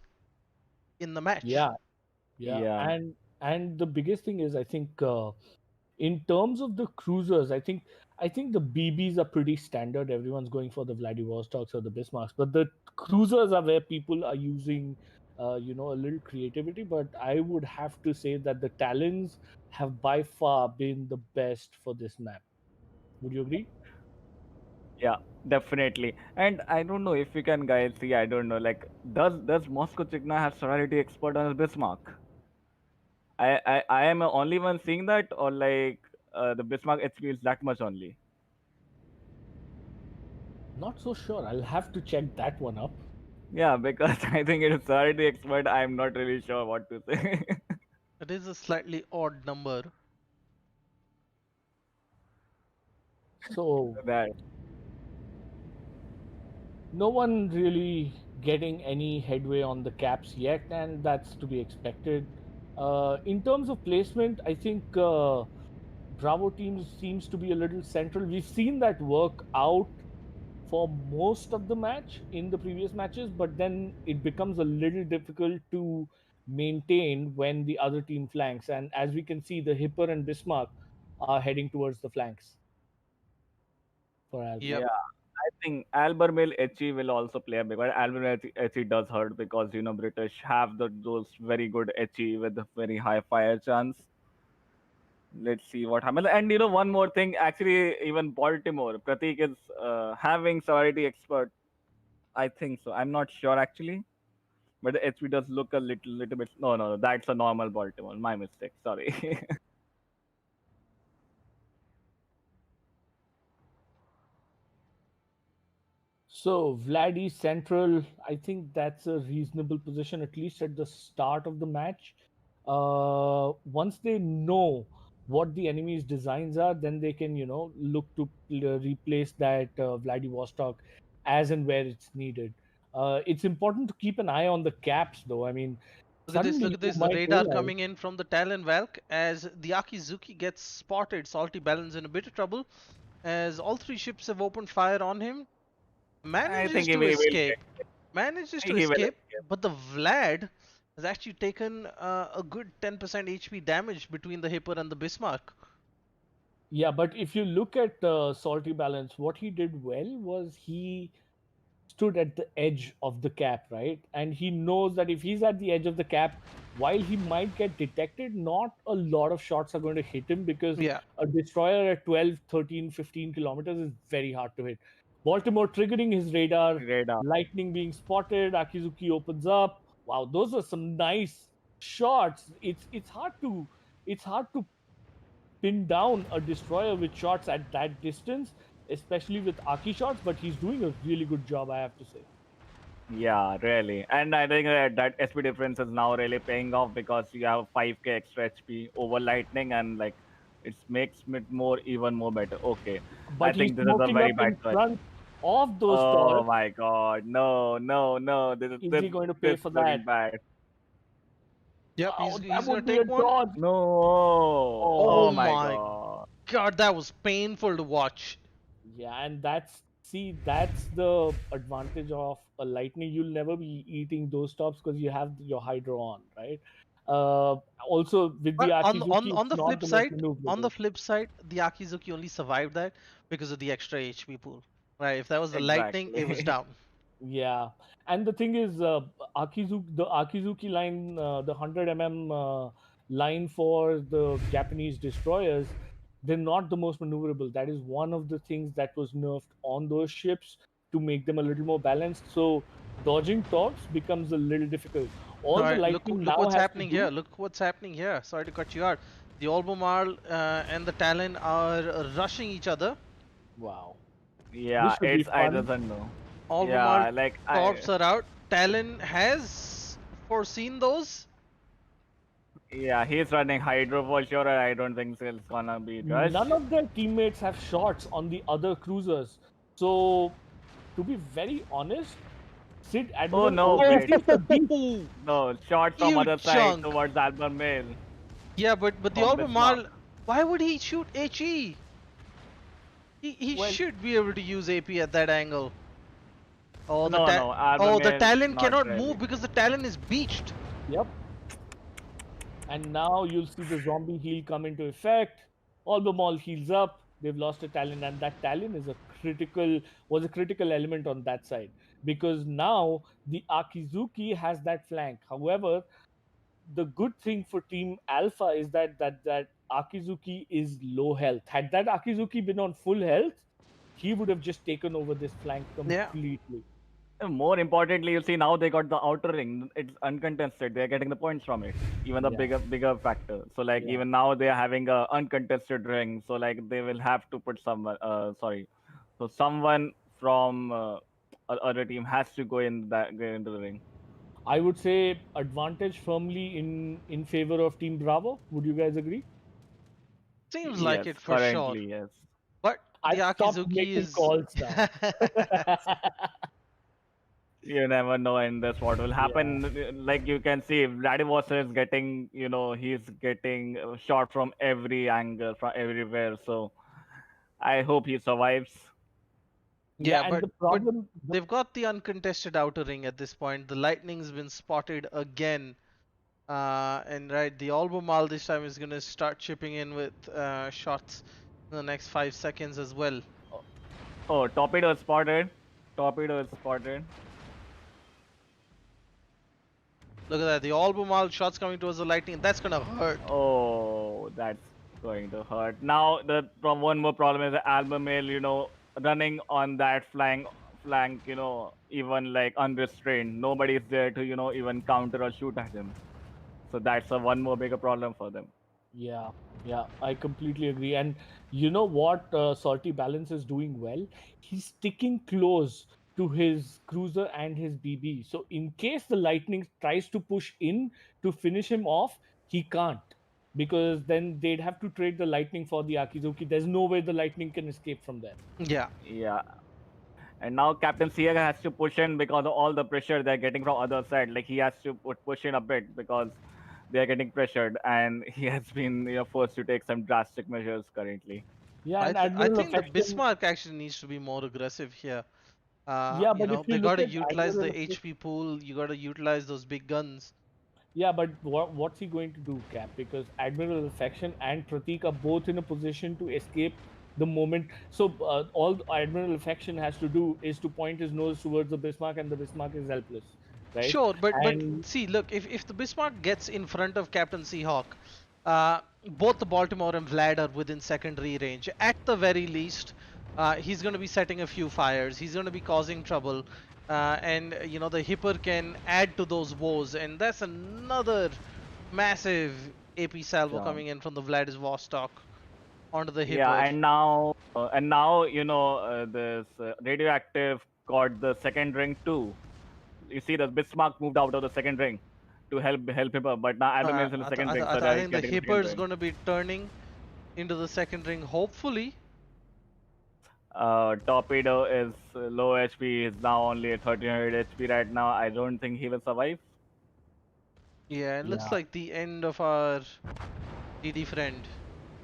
in the match. Yeah, yeah, Yeah. and the biggest thing is, I think, in terms of the cruisers, I think the BBs are pretty standard. Everyone's going for the Vladivostoks or the Bismarcks, but the cruisers are where people are using, a little creativity. But I would have to say that the Talons have by far been the best for this map. Would you agree? Yeah, definitely. And I don't know if you can guys see, I don't know, like does Moscow Chigna have sorority expert on his Bismarck? I am the only one seeing that, or like the Bismarck HP is that much only. Not so sure. I'll have to check that one up. Yeah, because I think it is sorority expert. I'm not really sure what to say. It is a slightly odd number. So That no one really getting any headway on the caps yet, and that's to be expected. In terms of placement, I think Bravo teams seems to be a little central. We've seen that work out for most of the match in the previous matches, but then it becomes a little difficult to maintain when the other team flanks. And as we can see, the Hipper and Bismarck are heading towards the flanks for Alpha. Yep. yeah. I think Albermale HE will also play a big one. Albermale HE does hurt because British have those very good HE with a very high fire chance. Let's see what happens. And one more thing, actually, even Baltimore, Pratik is having sorority expert. I think so. I'm not sure actually, but the HP does look a little bit. No, no, no, that's a normal Baltimore. My mistake. Sorry. So Vladi Central, I think that's a reasonable position, at least at the start of the match. Once they know what the enemy's designs are, then they can, look to replace that Vladivostok as and where it's needed. It's important to keep an eye on the caps, though. I mean, Look at this, suddenly look at you this. The might radar realize, coming in from the Talon Valk as the Akizuki gets spotted. Salty Balance in a bit of trouble as all 3 ships have opened fire on him. I Manages think he to will, escape. Manages to he will escape, escape. but the Vlad has actually taken a good 10% HP damage between the Hipper and the Bismarck. yeah, but if you look at Salty Balance, what he did well was he stood at the edge of the cap, right? And he knows that if he's at the edge of the cap, while he might get detected, not a lot of shots are going to hit him because Yeah. a destroyer at 12, 13, 15 kilometers is very hard to hit. Baltimore triggering his radar, Radar. lightning being spotted, Akizuki opens up. Wow, those are some nice shots. It's hard to pin down a destroyer with shots at that distance, especially with Aki shots, but he's doing a really good job, I have to say. Yeah, really. And I think that SP difference is now really paying off because you have 5k extra HP over lightning, and like it makes it even more better. Okay. I But he's think this is a smoking very up bad in choice. front of those Oh turrets. my god. No, no, no. This is Is this he going to pay this for is looking that? bad. Yep, Oh, that he's gonna would be a take one. dodge. No. Oh Oh Oh, my my god. god, that was painful to watch. yeah, and that's the advantage of a lightning. You'll never be eating those tops because you have your hydro on, right? Uh, Also with the But Akizuki, it's not the most on the maneuverable. flip side, the Akizuki only survived that because of the extra HP pool. Right, if that was the lightning, it was Exactly. down. Yeah, and the thing is, the Akizuki line, the 100 line for the Japanese destroyers, they're not the most maneuverable. That is one of the things that was nerfed on those ships. to make them a little more balanced. So dodging torps becomes a little difficult. All All the right, lightning look now what's has to happening here. do. Look what's happening here. Sorry to cut you out. The Albemarle and the Talon are rushing each other. Wow, this Yeah, should be it's I fun. doesn't know. Albemarle Yeah, like torps are out. Talon has foreseen those. he's running Hydro for sure. And I don't think it's gonna be rushed. None of their teammates have shots on the other cruisers. So, to be very honest, Sid Oh Admiral no, always wait. takes a beat. No, shot from You other side chunk. towards Albert Mail Yeah, but the from Bismarck. Albemarle, why would he shoot HE? He Well, should be able to use AP at that angle. Oh, No, no, Albert oh, the Mail Talon not cannot really. move because the Talon is beached. yep. And now you'll see the zombie heal come into effect. Albemarle heals up. They've lost a Talon, and that Talon is was a critical element on that side because now the Akizuki has that flank. However, the good thing for Team Alpha is that Akizuki is low health. Had that Akizuki been on full health, he would have just taken over this flank Yeah. completely. More importantly, you see now they got the outer ring. It's uncontested. They're getting the points from it. Even the Yeah, bigger factor. So like yeah. even now they are having a uncontested ring. So like they will have to put someone. Sorry. So someone from other team has to go into the ring. I would say advantage firmly in favor of Team Bravo. Would you guys agree? Seems like Yes, it for sure. currently yes. But the I've stopped Akizuki making is. calls now. You never know in this what will Yeah. happen. Like you can see, Vladivostok is getting, he's getting shot from every angle, from everywhere. So I hope he survives. Yeah, Yeah, and the but problem, they've got the uncontested outer ring at this point. The lightning's been spotted again. And right, the Albemarle this time is gonna start chipping in with shots in the next 5 seconds as well. Oh, torpedo spotted. Torpedo is spotted. Look at that, the Albemarle shots coming towards the lightning. That's gonna hurt. Oh, that's going to hurt. Now the one more problem is the Albemarle, running on that flank, even like unrestrained. Nobody's there to, even counter or shoot at him. So that's a one more bigger problem for them. yeah, yeah, I completely agree. And you know what Salty Balance is doing well? He's sticking close to his cruiser and his BB. So in case the Lightning tries to push in to finish him off, he can't. Because then they'd have to trade the Lightning for the Akizuki. There's no way the Lightning can escape from there. Yeah. Yeah. And now Captain Siega has to push in because of all the pressure they're getting from other side. Like he has to push in a bit because they're getting pressured, and he has been forced to take some drastic measures currently. Yeah, and I Admiral think the Affection. Bismarck actually needs to be more aggressive here. Yeah, but if you They look gotta at utilize Admiral the Affection. HP pool. You gotta utilize those big guns. Yeah, but what's he going to do, Cap? Because Admiral Affection and Pratik are both in a position to escape the moment. So all Admiral Affection has to do is to point his nose towards the Bismarck, and the Bismarck is helpless, right? Sure, but And see, look, if the Bismarck gets in front of Captain Seahawk, both the Baltimore and Vlad are within secondary range. At the very least, he's going to be setting a few fires. He's going to be causing trouble, and the Hipper can add to those woes, and that's another massive AP salvo Yeah. coming in from the Vladivostok onto the Yeah, Hipper. and now this radioactive got the second ring too. You see, the Bismarck moved out of the second ring to help him up, but now Albemarle's in the second ring, so I they're think the getting the Hipper second is ring. going to be turning into the second ring, hopefully. Torpedo is low HP. He's now only at 1300 HP right now. I don't think he will survive. Yeah, it looks yeah, like the end of our DD friend.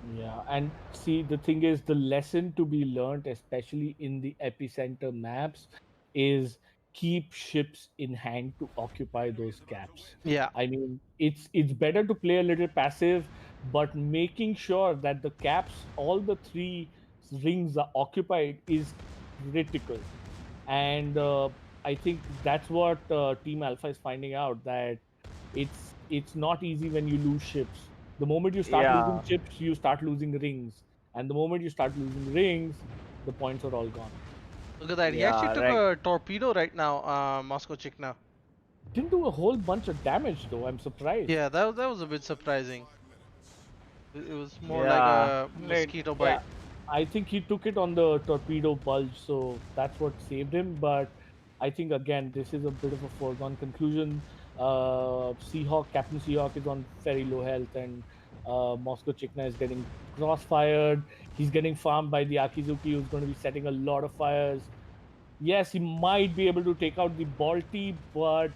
yeah, and see, the thing is, the lesson to be learned, especially in the epicenter maps, is keep ships in hand to occupy those caps. Yeah, I mean, it's better to play a little passive, but making sure that the caps, all the three rings are occupied, is critical. And I think that's what Team Alpha is finding out, that it's not easy when you lose ships. The moment you start losing Yeah, ships, you start losing rings, and the moment you start losing rings, the points are all gone. Look at that. He actually Yeah, took like a torpedo right now, Moscow Chikna. Didn't do a whole bunch of damage though. I'm surprised. Yeah, that was a bit surprising. It was more like yeah, a like mosquito Yeah, bite. I think he took it on the torpedo bulge, so that's what saved him. But I think again, this is a bit of a foregone conclusion. Captain Seahawk is on very low health, and Moscow Chikna is getting crossfired. He's getting farmed by the Akizuki, who's going to be setting a lot of fires. Yes, he might be able to take out the Balti, but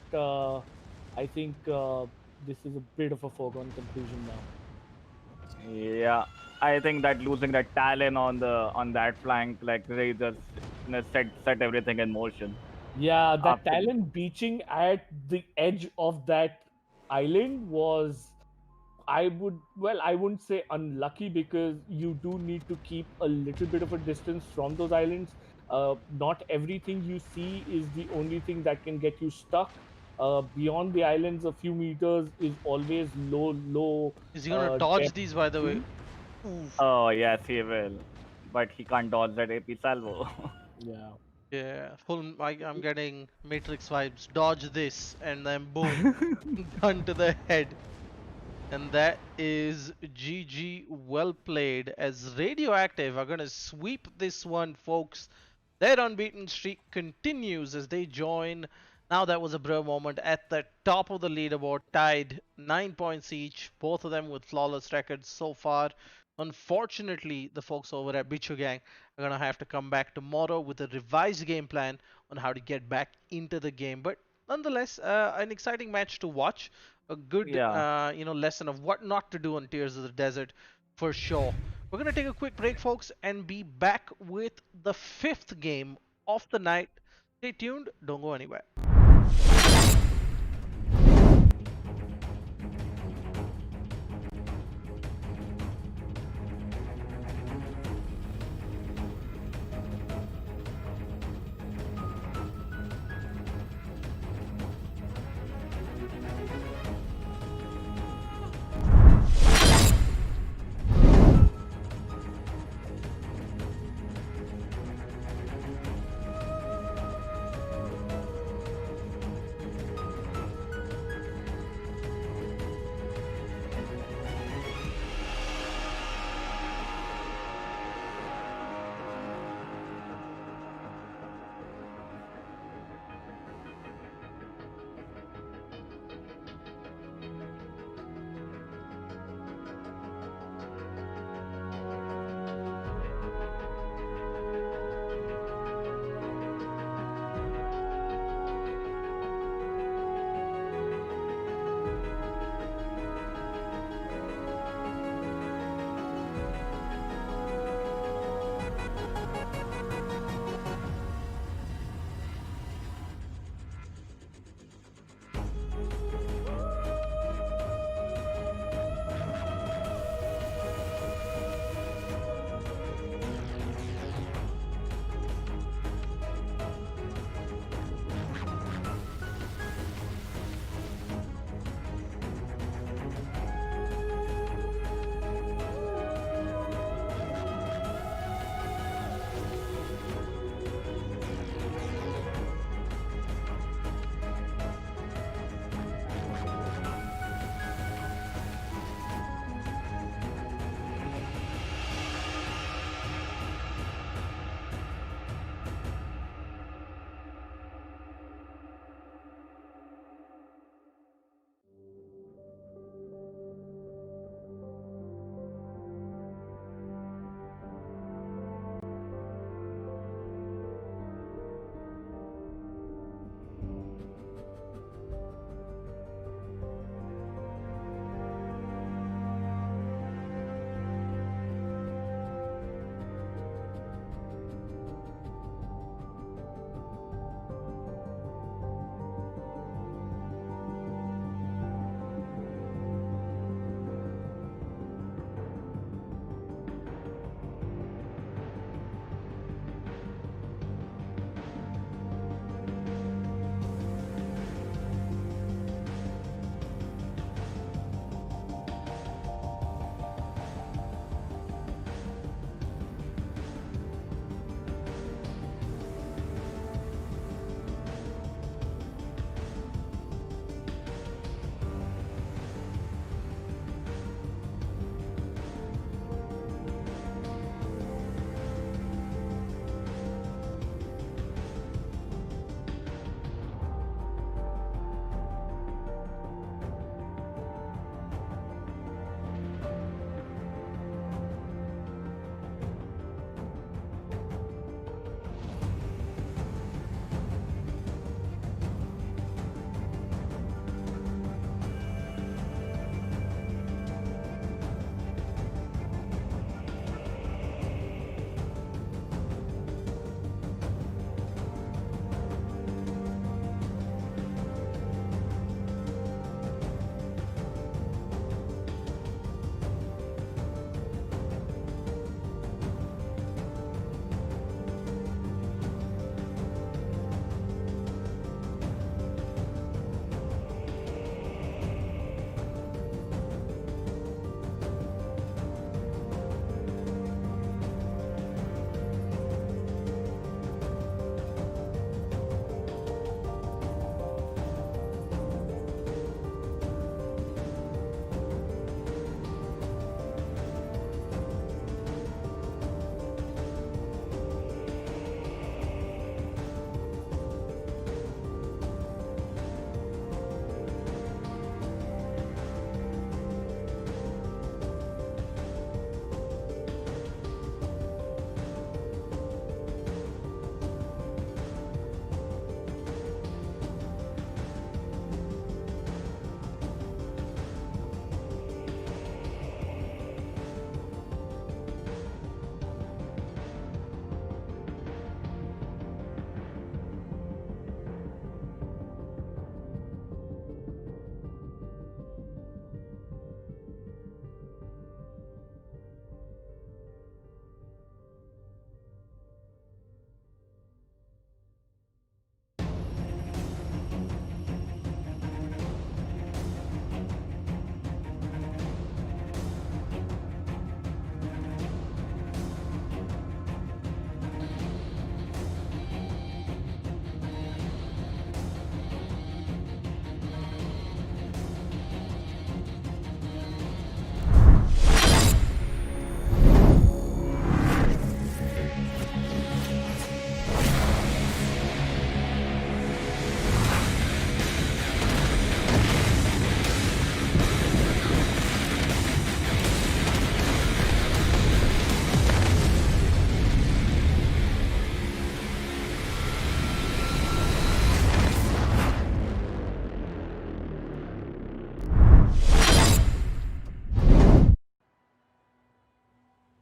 I think this is a bit of a foregone conclusion now. yeah. I think that losing that Talon on that flank like really just set everything in motion. Yeah, that After talent beaching at the edge of that island was, I wouldn't say unlucky, because you do need to keep a little bit of a distance from those islands. Not everything you see is the only thing that can get you stuck. Beyond the islands, a few meters is always low Is he gonna dodge depth. these, by the way? Mhm. Oof. oh yes, he will, but he can't dodge that AP salvo. Yeah. Yeah, I'm getting Matrix vibes. Dodge this, and then boom, gun to the head. And that is GG, well played, as Radioactive are gonna sweep this one, folks. Their unbeaten streak continues as they join. Now that was a bro moment at the top of the leaderboard, tied 9 points each, both of them with flawless records so far. Unfortunately, the folks over at Bichu Gang are gonna have to come back tomorrow with a revised game plan on how to get back into the game. But nonetheless, an exciting match to watch. A good, yeah. lesson of what not to do on Tears of the Desert, for sure. We're going to take a quick break, folks, and be back with the fifth game of the night. Stay tuned. Don't go anywhere.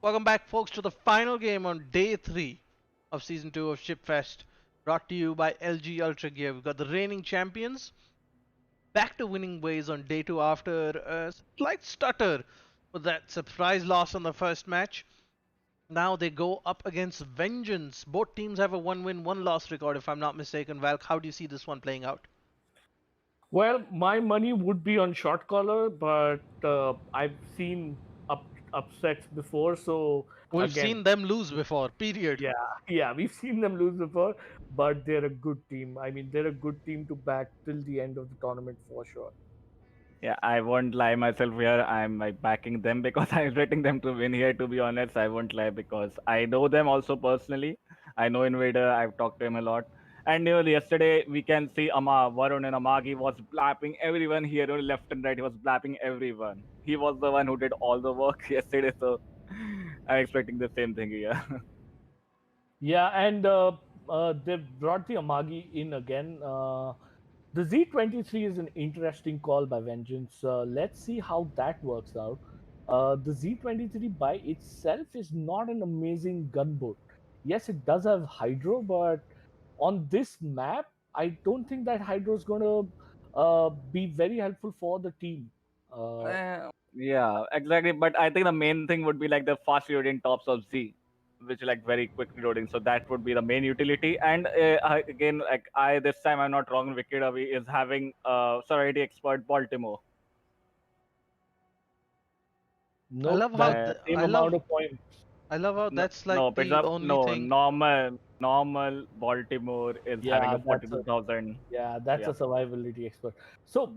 Welcome back, folks, to the final game on day 3 of Season 2 of Shipfest, brought to you by LG Ultragear. We've got the reigning champions back to winning ways on day 2 after a slight stutter with that surprise loss on the first match. Now they go up against Vengeance. Both teams have a 1-win, 1-loss record, if I'm not mistaken. Valk, how do you see this one playing out? Well, my money would be on short collar, but I've seen upsets before. So We've again, seen them lose before, period. yeah, yeah, we've seen them lose before, but they're a good team. I mean, they're a good team to back till the end of the tournament for sure. Yeah, I won't lie myself here. I'm like backing them because I'm letting them to win here. To be honest, I won't lie because I know them also personally. I know Invader. I've talked to him a lot. And yesterday we can see Varun and Amagi was blapping everyone here, left and right. He was blapping everyone. He was the one who did all the work yesterday. So I'm expecting the same thing here. Yeah, and they've brought the Amagi in again. The Z23 is an interesting call by Vengeance. Let's see how that works out. The Z23 by itself is not an amazing gunboat. Yes, it does have Hydro, but on this map, I don't think that Hydro is going to be very helpful for the team. Yeah, exactly. But I think the main thing would be like the fast reloading tops of Z, which like very quick reloading. So that would be the main utility. And again, like I this time I'm not wrong. Wicked Avi is having Sorority Expert Baltimore. I Nope, love how that's The the same I amount love of points. I love how no, that's like no, it's the a, only no thing. normal Baltimore is having Yeah, a 42,000. yeah, that's Yeah. a survivability expert. So,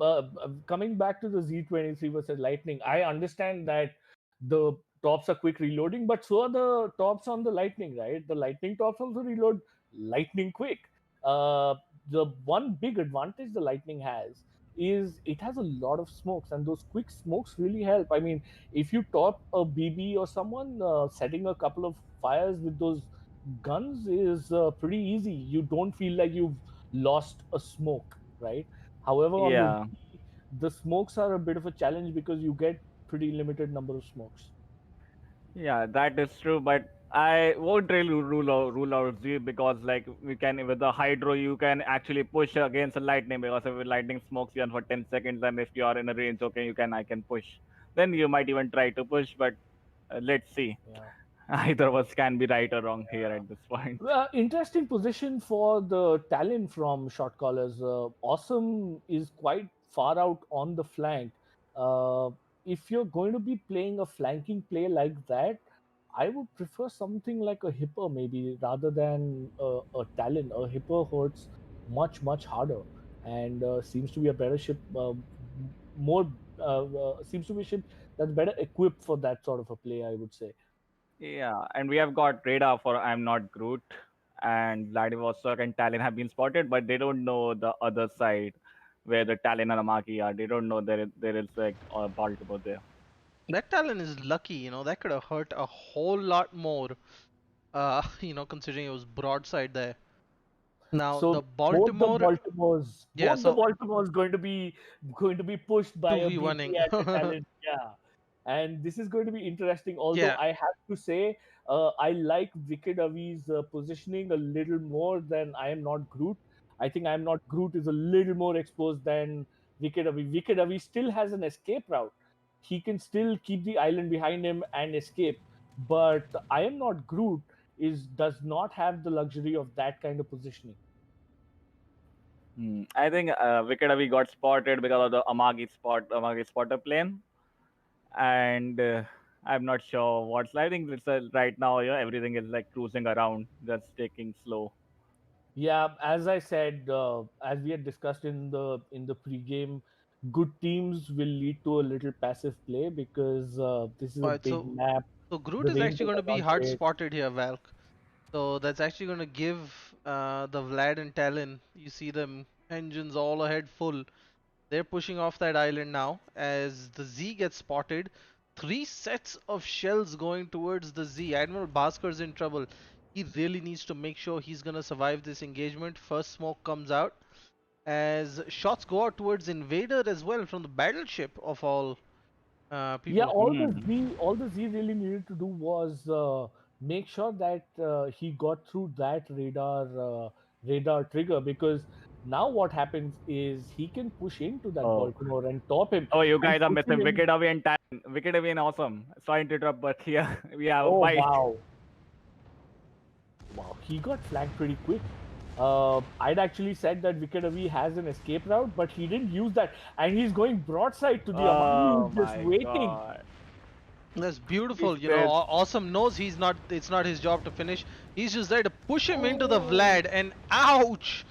coming back to the Z23 versus Lightning, I understand that the tops are quick reloading, but so are the tops on the Lightning, right? The Lightning tops also reload lightning quick. Uh, the one big advantage the Lightning has is it has a lot of smokes, and those quick smokes really help. I mean, if you top a BB or someone, setting a couple of fires with those guns is pretty easy. You don't feel like you've lost a smoke, right? However, on Yeah. the smokes are a bit of a challenge because you get pretty limited number of smokes. Yeah, that is true, but I won't really rule out Z because like we can with the hydro you can actually push against the lightning because if lightning smokes you on for 10 seconds and if you are in a range okay I can push. Then you might even try to push, but let's see. Yeah. Either of us can be right or wrong here at this point. Interesting position for the Talon from short callers. Awesome is quite far out on the flank. Uh, if you're going to be playing a flanking play like that, I would prefer something like a hipper maybe rather than a Talon. A hipper hurts much harder and seems to be a better ship. More seems to be a ship that's better equipped for that sort of a play. I would say. Yeah, and we have got radar for I'm not Groot, and Vladivostok and Tallinn have been spotted, but they don't know the other side where the Tallinn and Amaki are. They don't know there is like a Baltimore there. That talent is lucky, that could have hurt a whole lot more, considering it was broadside there. Now, the So Baltimore, yeah, both the so Baltimores going to be pushed by a 2v1ing. BB and a talent. Yeah, and this is going to be interesting. Although Yeah, I have to say, I like Wicked Avi's positioning a little more than I am not Groot. I think I am not Groot is a little more exposed than Wicked Avi. Wicked Avi still has an escape route. He can still keep the island behind him and escape. But I am not Groot is does not have the luxury of that kind of positioning. I think Wicked Avi got spotted because of the Amagi spotter plane, and I'm not sure what's. I think it's right now, everything is like cruising around, just taking slow. Yeah, as I said, as we had discussed in the pregame, good teams will lead to a little passive play because this is a alright, big so map. Groot The is actually ranges going to are be not hard great. spotted here, Valk. So that's actually going to give the Vlad and Talon, you see them engines all ahead full. They're pushing off that island now as the Z gets spotted. 3 sets of shells going towards the Z. Admiral Bhaskar's in trouble. He really needs to make sure he's going to survive this engagement. First smoke comes out as shots go out towards Invader as well from the battleship of all. Yeah, people. Hmm. all the Z really needed to do was make sure that he got through that radar trigger, because now what happens is he can push into that Oh. Baltimore and top him, Oh, you and guys are pushing missing him. Wicked Away and Talon. Wicked Away and Awesome. Sorry to interrupt, but here we have a Oh fight. wow, wow, he got flanked pretty quick. I'd actually said that Wicked Avi has an escape route, but he didn't use that, and he's going broadside to the Amani, Oh who's just my waiting. god. That's beautiful. He's pissed. Awesome knows he's not. It's not his job to finish. He's just there to push him into the Oh, Vlad, and ouch!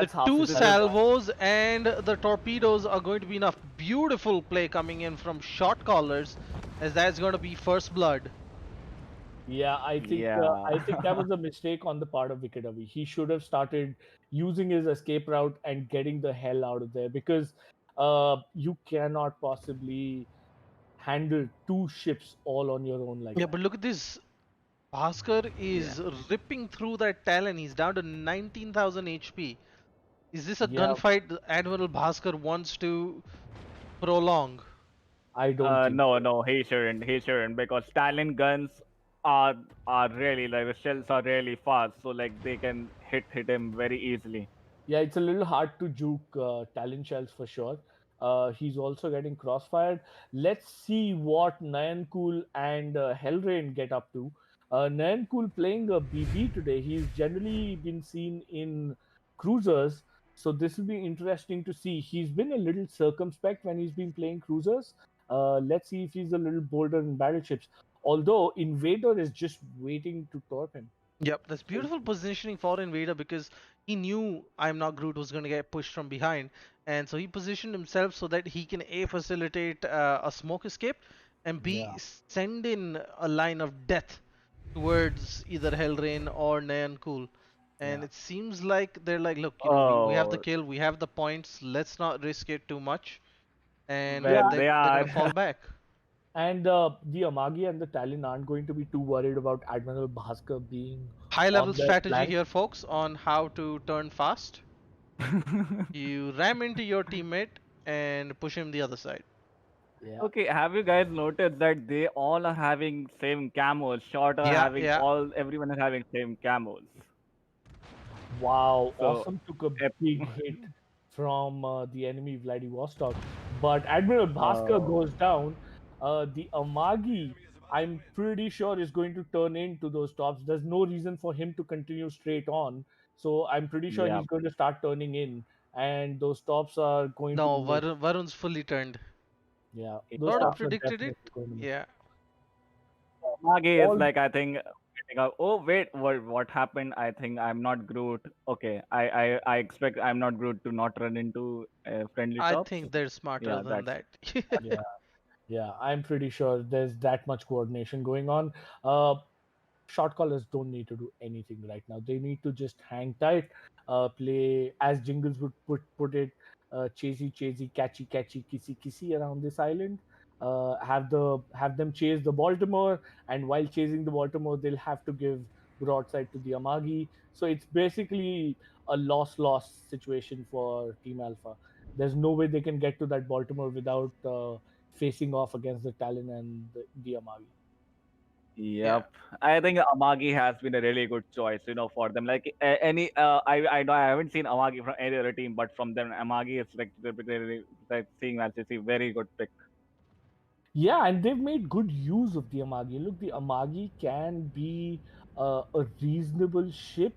The that's half two his This life is back. salvos and the torpedoes are going to be enough. Beautiful play coming in from shot callers, as that's going to be first blood. Yeah, yeah. I think that was a mistake on the part of Wicked Avi. He should have started using his escape route and getting the hell out of there, because you cannot possibly handle two ships all on your own like Yeah, that. but look at this. Bhaskar yeah. is ripping through that Talon. He's down to 19,000 HP. Is this a Yeah, gunfight Admiral Bhaskar wants to prolong? I don't think No, so. no, he shouldn't. He shouldn't because Talon guns are really like the shells are really fast, so like they can hit him very easily. Yeah, it's a little hard to juke talent shells for sure. He's also getting crossfired. Let's see what Nayancool and Hellrain get up to. Nayancool playing a BB today. He's generally been seen in cruisers, so this will be interesting to see. He's been a little circumspect when he's been playing cruisers. Let's see if he's a little bolder in battleships. Although Invader is just waiting to torp him. Yep, that's beautiful positioning for Invader because he knew I'm Not Groot was going to get pushed from behind, and so he positioned himself so that he can A, facilitate a smoke escape, and Yeah, B, send in a line of death towards either Hellrain or Nayan Cool. And yeah. it seems like they're like, look, we have the Oh, kill, we have the points, let's not risk it too much, and well Yeah, they're they going to are. fall back. and the Amagi and the Talon aren't going to be too worried about Admiral Bhaskar being High level on their strategy flank. here, folks, on how to turn fast. You ram into your teammate and push him the other side. Yeah. Okay, have you guys noticed that they all are having same camos? Short are Yeah, having yeah. everyone is having same camos. Wow, So, Awesome took a ep- big hit from the enemy Vladivostok. But Admiral Bhaskar oh goes down. The Amagi, I'm pretty sure, is going to turn into those tops. There's no reason for him to continue straight on. So I'm pretty sure yeah. he's going to start turning in. And those tops are going to No, look, Varun's fully turned. yeah, those Sort Yeah. of tops are predicted it. definitely going to look. Yeah. Mage is All like I think getting out. Oh wait, what happened? I think I'm not Groot. Okay, I expect I'm not Groot to not run into friendly I tops. think they're smarter Yeah, than that's that. Yeah. Yeah, I'm pretty sure there's that much coordination going on. Uh, Short callers don't need to do anything right now. They need to just hang tight, play as Jingles would put it, chasey chasey, catchy catchy, kissy kissy around this island. Have them chase the Baltimore, and while chasing the Baltimore, they'll have to give broadside to the Amagi. So it's basically a loss-loss situation for Team Alpha. There's no way they can get to that Baltimore without facing off against the Talon and the Amagi. Yeah. Yep, I think Amagi has been a really good choice, for them. Like any, I know I haven't seen Amagi from any other team, but from them, Amagi is like really like seeing as you see very good pick. Yeah, and they've made good use of the Amagi. Look, the Amagi can be a reasonable ship,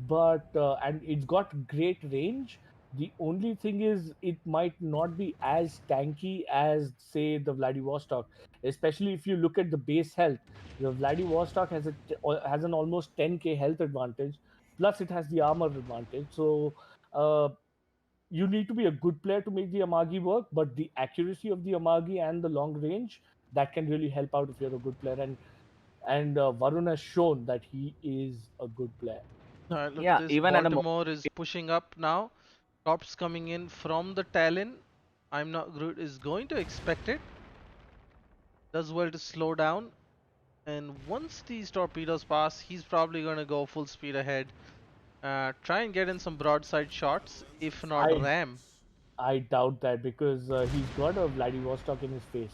but and it's got great range. The only thing is, it might not be as tanky as, say, the Vladivostok. Especially if you look at the base health, the Vladivostok has an almost 10k health advantage. Plus, it has the armor advantage. So. Uh, you need to be a good player to make the Amagi work, but the accuracy of the Amagi and the long range, that can really help out if you're a good player. And Varun has shown that he is a good player. Look at Yeah, this. even at a Baltimore is pushing up now. Tops coming in from the Talon. I'm Not Groot is going to expect it. Does well to slow down. And once these torpedoes pass, he's probably going to go full speed ahead. Try and get in some broadside shots, if not I ram. I doubt that because he's got a Vladivostok in his face.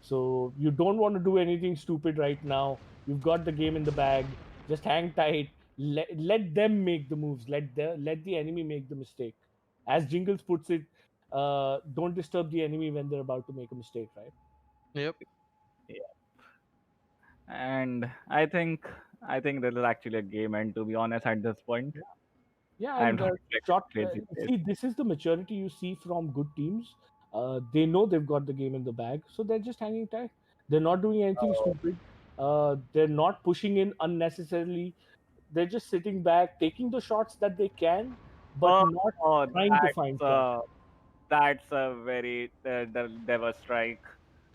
So you don't want to do anything stupid right now. You've got the game in the bag. Just hang tight. Let them make the moves. Let the enemy make the mistake. As Jingles puts it, don't disturb the enemy when they're about to make a mistake, right? Yep. Yeah. And I think this is actually a game end, to be honest, at this point. Yeah, I'm and not like shot. crazy place. See, this is the maturity you see from good teams. They know they've got the game in the bag, so they're just hanging tight. They're not doing anything Oh, stupid. They're not pushing in unnecessarily. They're just sitting back, taking the shots that they can, but oh, not oh, trying to find fault. that's a very Deva strike.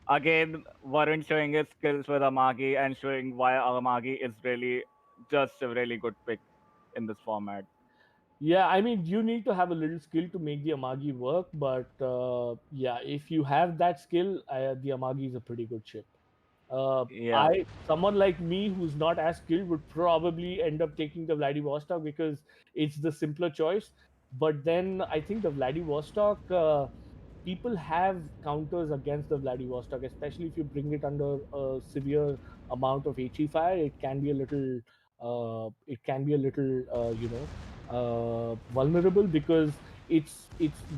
Again, Varun showing his skills with Amagi and showing why Amagi is really just a really good pick in this format. Yeah, I mean, you need to have a little skill to make the Amagi work, but yeah, if you have that skill, the Amagi is a pretty good ship. Yeah. I someone like me who's not as skilled would probably end up taking the Vladivostok because it's the simpler choice. But then I think the Vladivostok people have counters against the Vladivostok, especially if you bring it under a severe amount of HE fire. It can be a little vulnerable because it's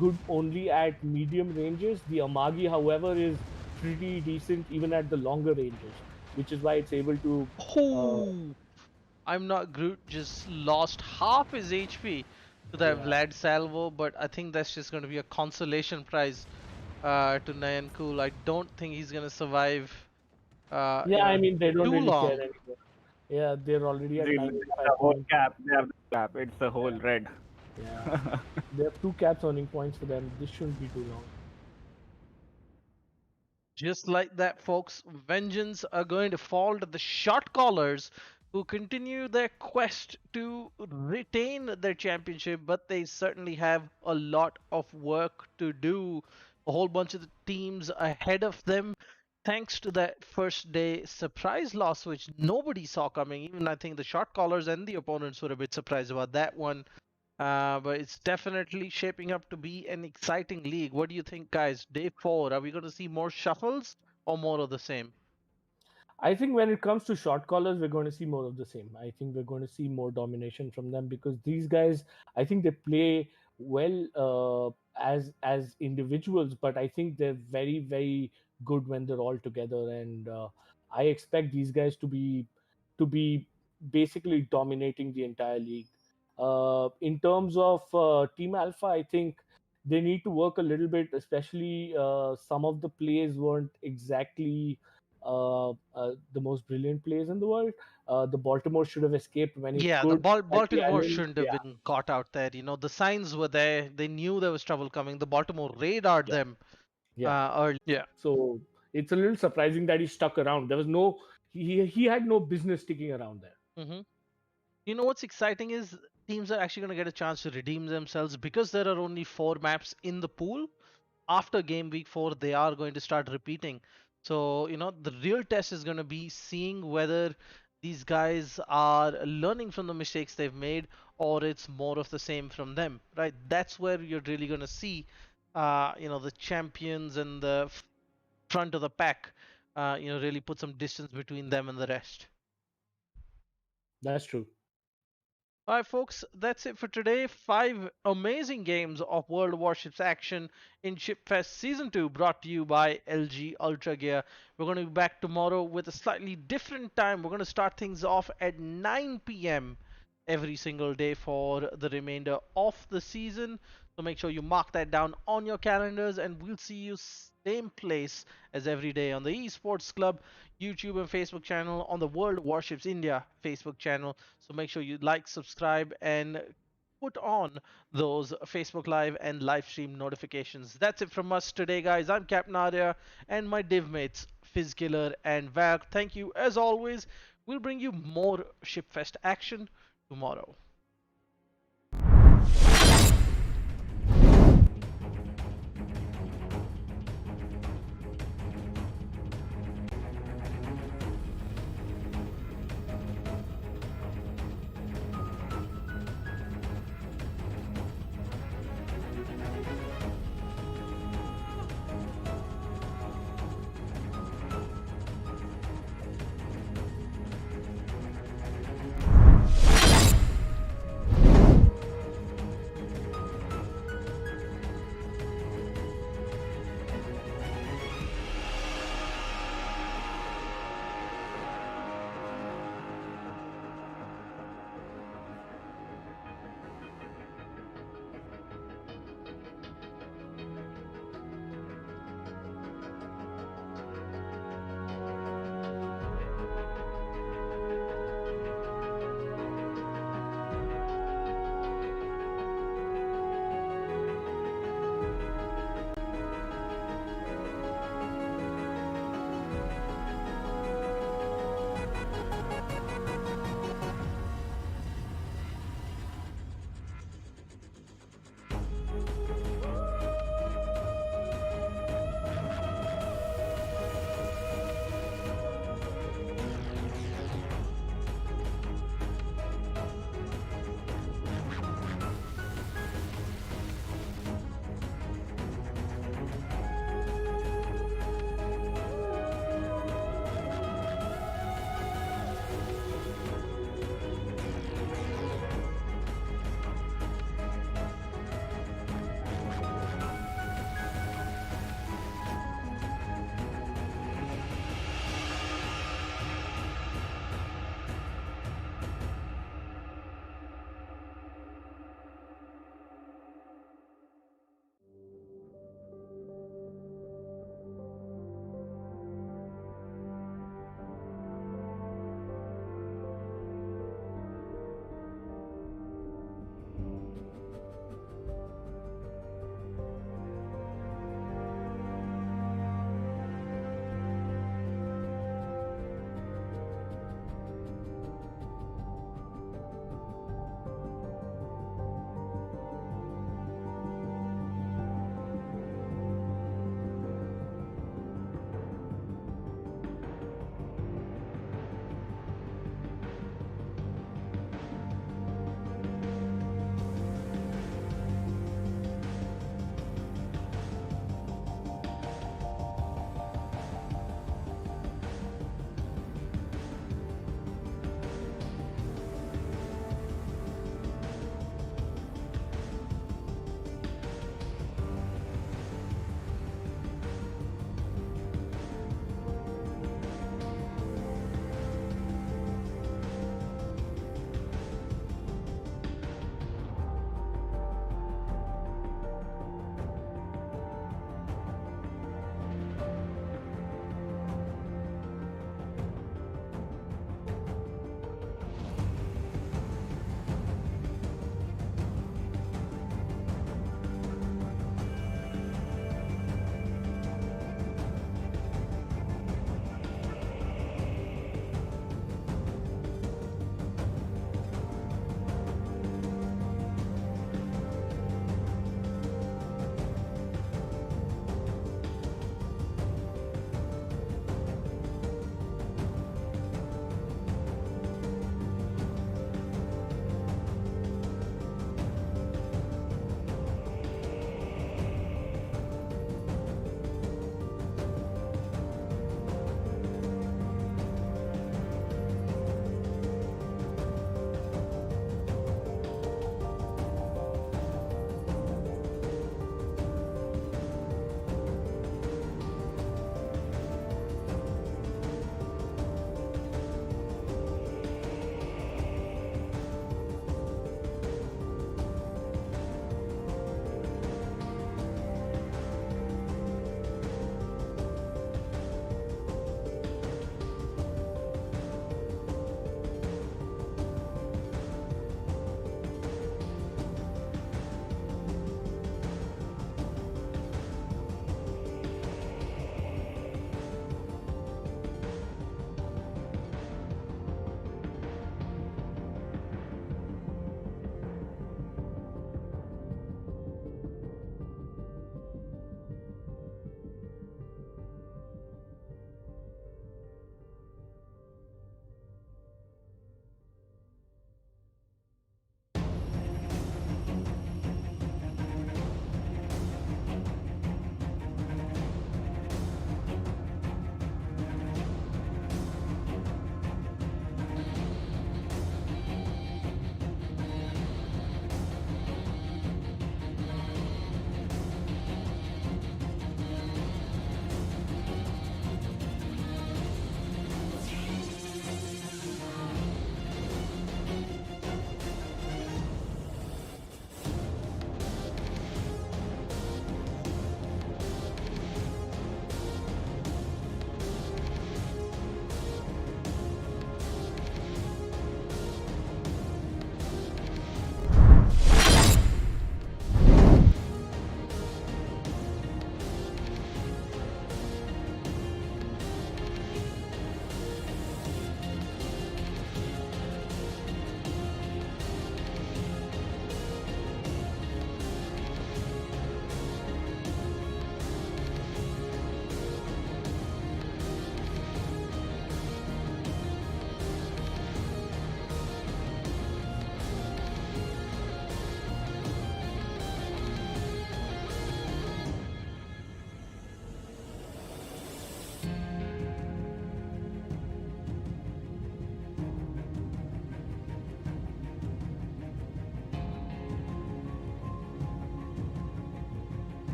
good only at medium ranges. The Amagi, however, is pretty decent even at the longer ranges, which is why it's able to. Uh, Oh, I'm not Groot. Just lost half his HP to that yeah, Vlad Salvo, but I think that's just going to be a consolation prize to Nayan Cool. I don't think he's going to survive, yeah. I mean, they don't too really care long. anymore. Yeah, they're already at The 95 whole points. cap. They have the cap. It's a whole Yeah, red. yeah. They have two caps earning points for them. This shouldn't be too long. Just like that, folks, vengeance are going to fall to the shot callers who continue their quest to retain their championship, but they certainly have a lot of work to do. A whole bunch of the teams ahead of them, thanks to that first day surprise loss, which nobody saw coming. Even I think the shot callers and the opponents were a bit surprised about that one. But it's definitely shaping up to be an exciting league. What do you think, guys? Day four, are we going to see more shuffles or more of the same? I think when it comes to shot callers, we're going to see more of the same. I think we're going to see more domination from them because these guys, I think they play well as individuals, but I think they're very very good when they're all together, and I expect these guys to be basically dominating the entire league. In terms of Team Alpha, I think they need to work a little bit, especially some of the plays weren't exactly the most brilliant plays in the world. The Baltimore should have escaped when it Yeah, the could at the Baltimore island. shouldn't have Yeah, been caught out there. The signs were there. They knew there was trouble coming. The Baltimore radared yeah, them yeah. early. Yeah. So it's a little surprising that he stuck around. There was no he had no business sticking around there. hmm what's exciting is teams are actually going to get a chance to redeem themselves because there are only four maps in the pool. After game week 4 they are going to start repeating, so the real test is going to be seeing whether these guys are learning from the mistakes they've made or it's more of the same from them, right? That's where you're really going to see the champions and the front of the pack really put some distance between them and the rest. That's true. All right, folks, that's it for today. 5 amazing games of World Warships action in Shipfest Season 2 brought to you by LG Ultragear. We're going to be back tomorrow with a slightly different time. We're going to start things off at 9 p.m. every single day for the remainder of the season. So make sure you mark that down on your calendars, and we'll see you same place as every day on the Esports Club YouTube and Facebook channel, on the World Warships India Facebook channel. So make sure you like, subscribe, and put on those Facebook Live and live stream notifications. That's it from us today, guys. I'm Cap Nadia and my div mates, Fizzkiller and Vag. Thank you as always. We'll bring you more Shipfest action tomorrow.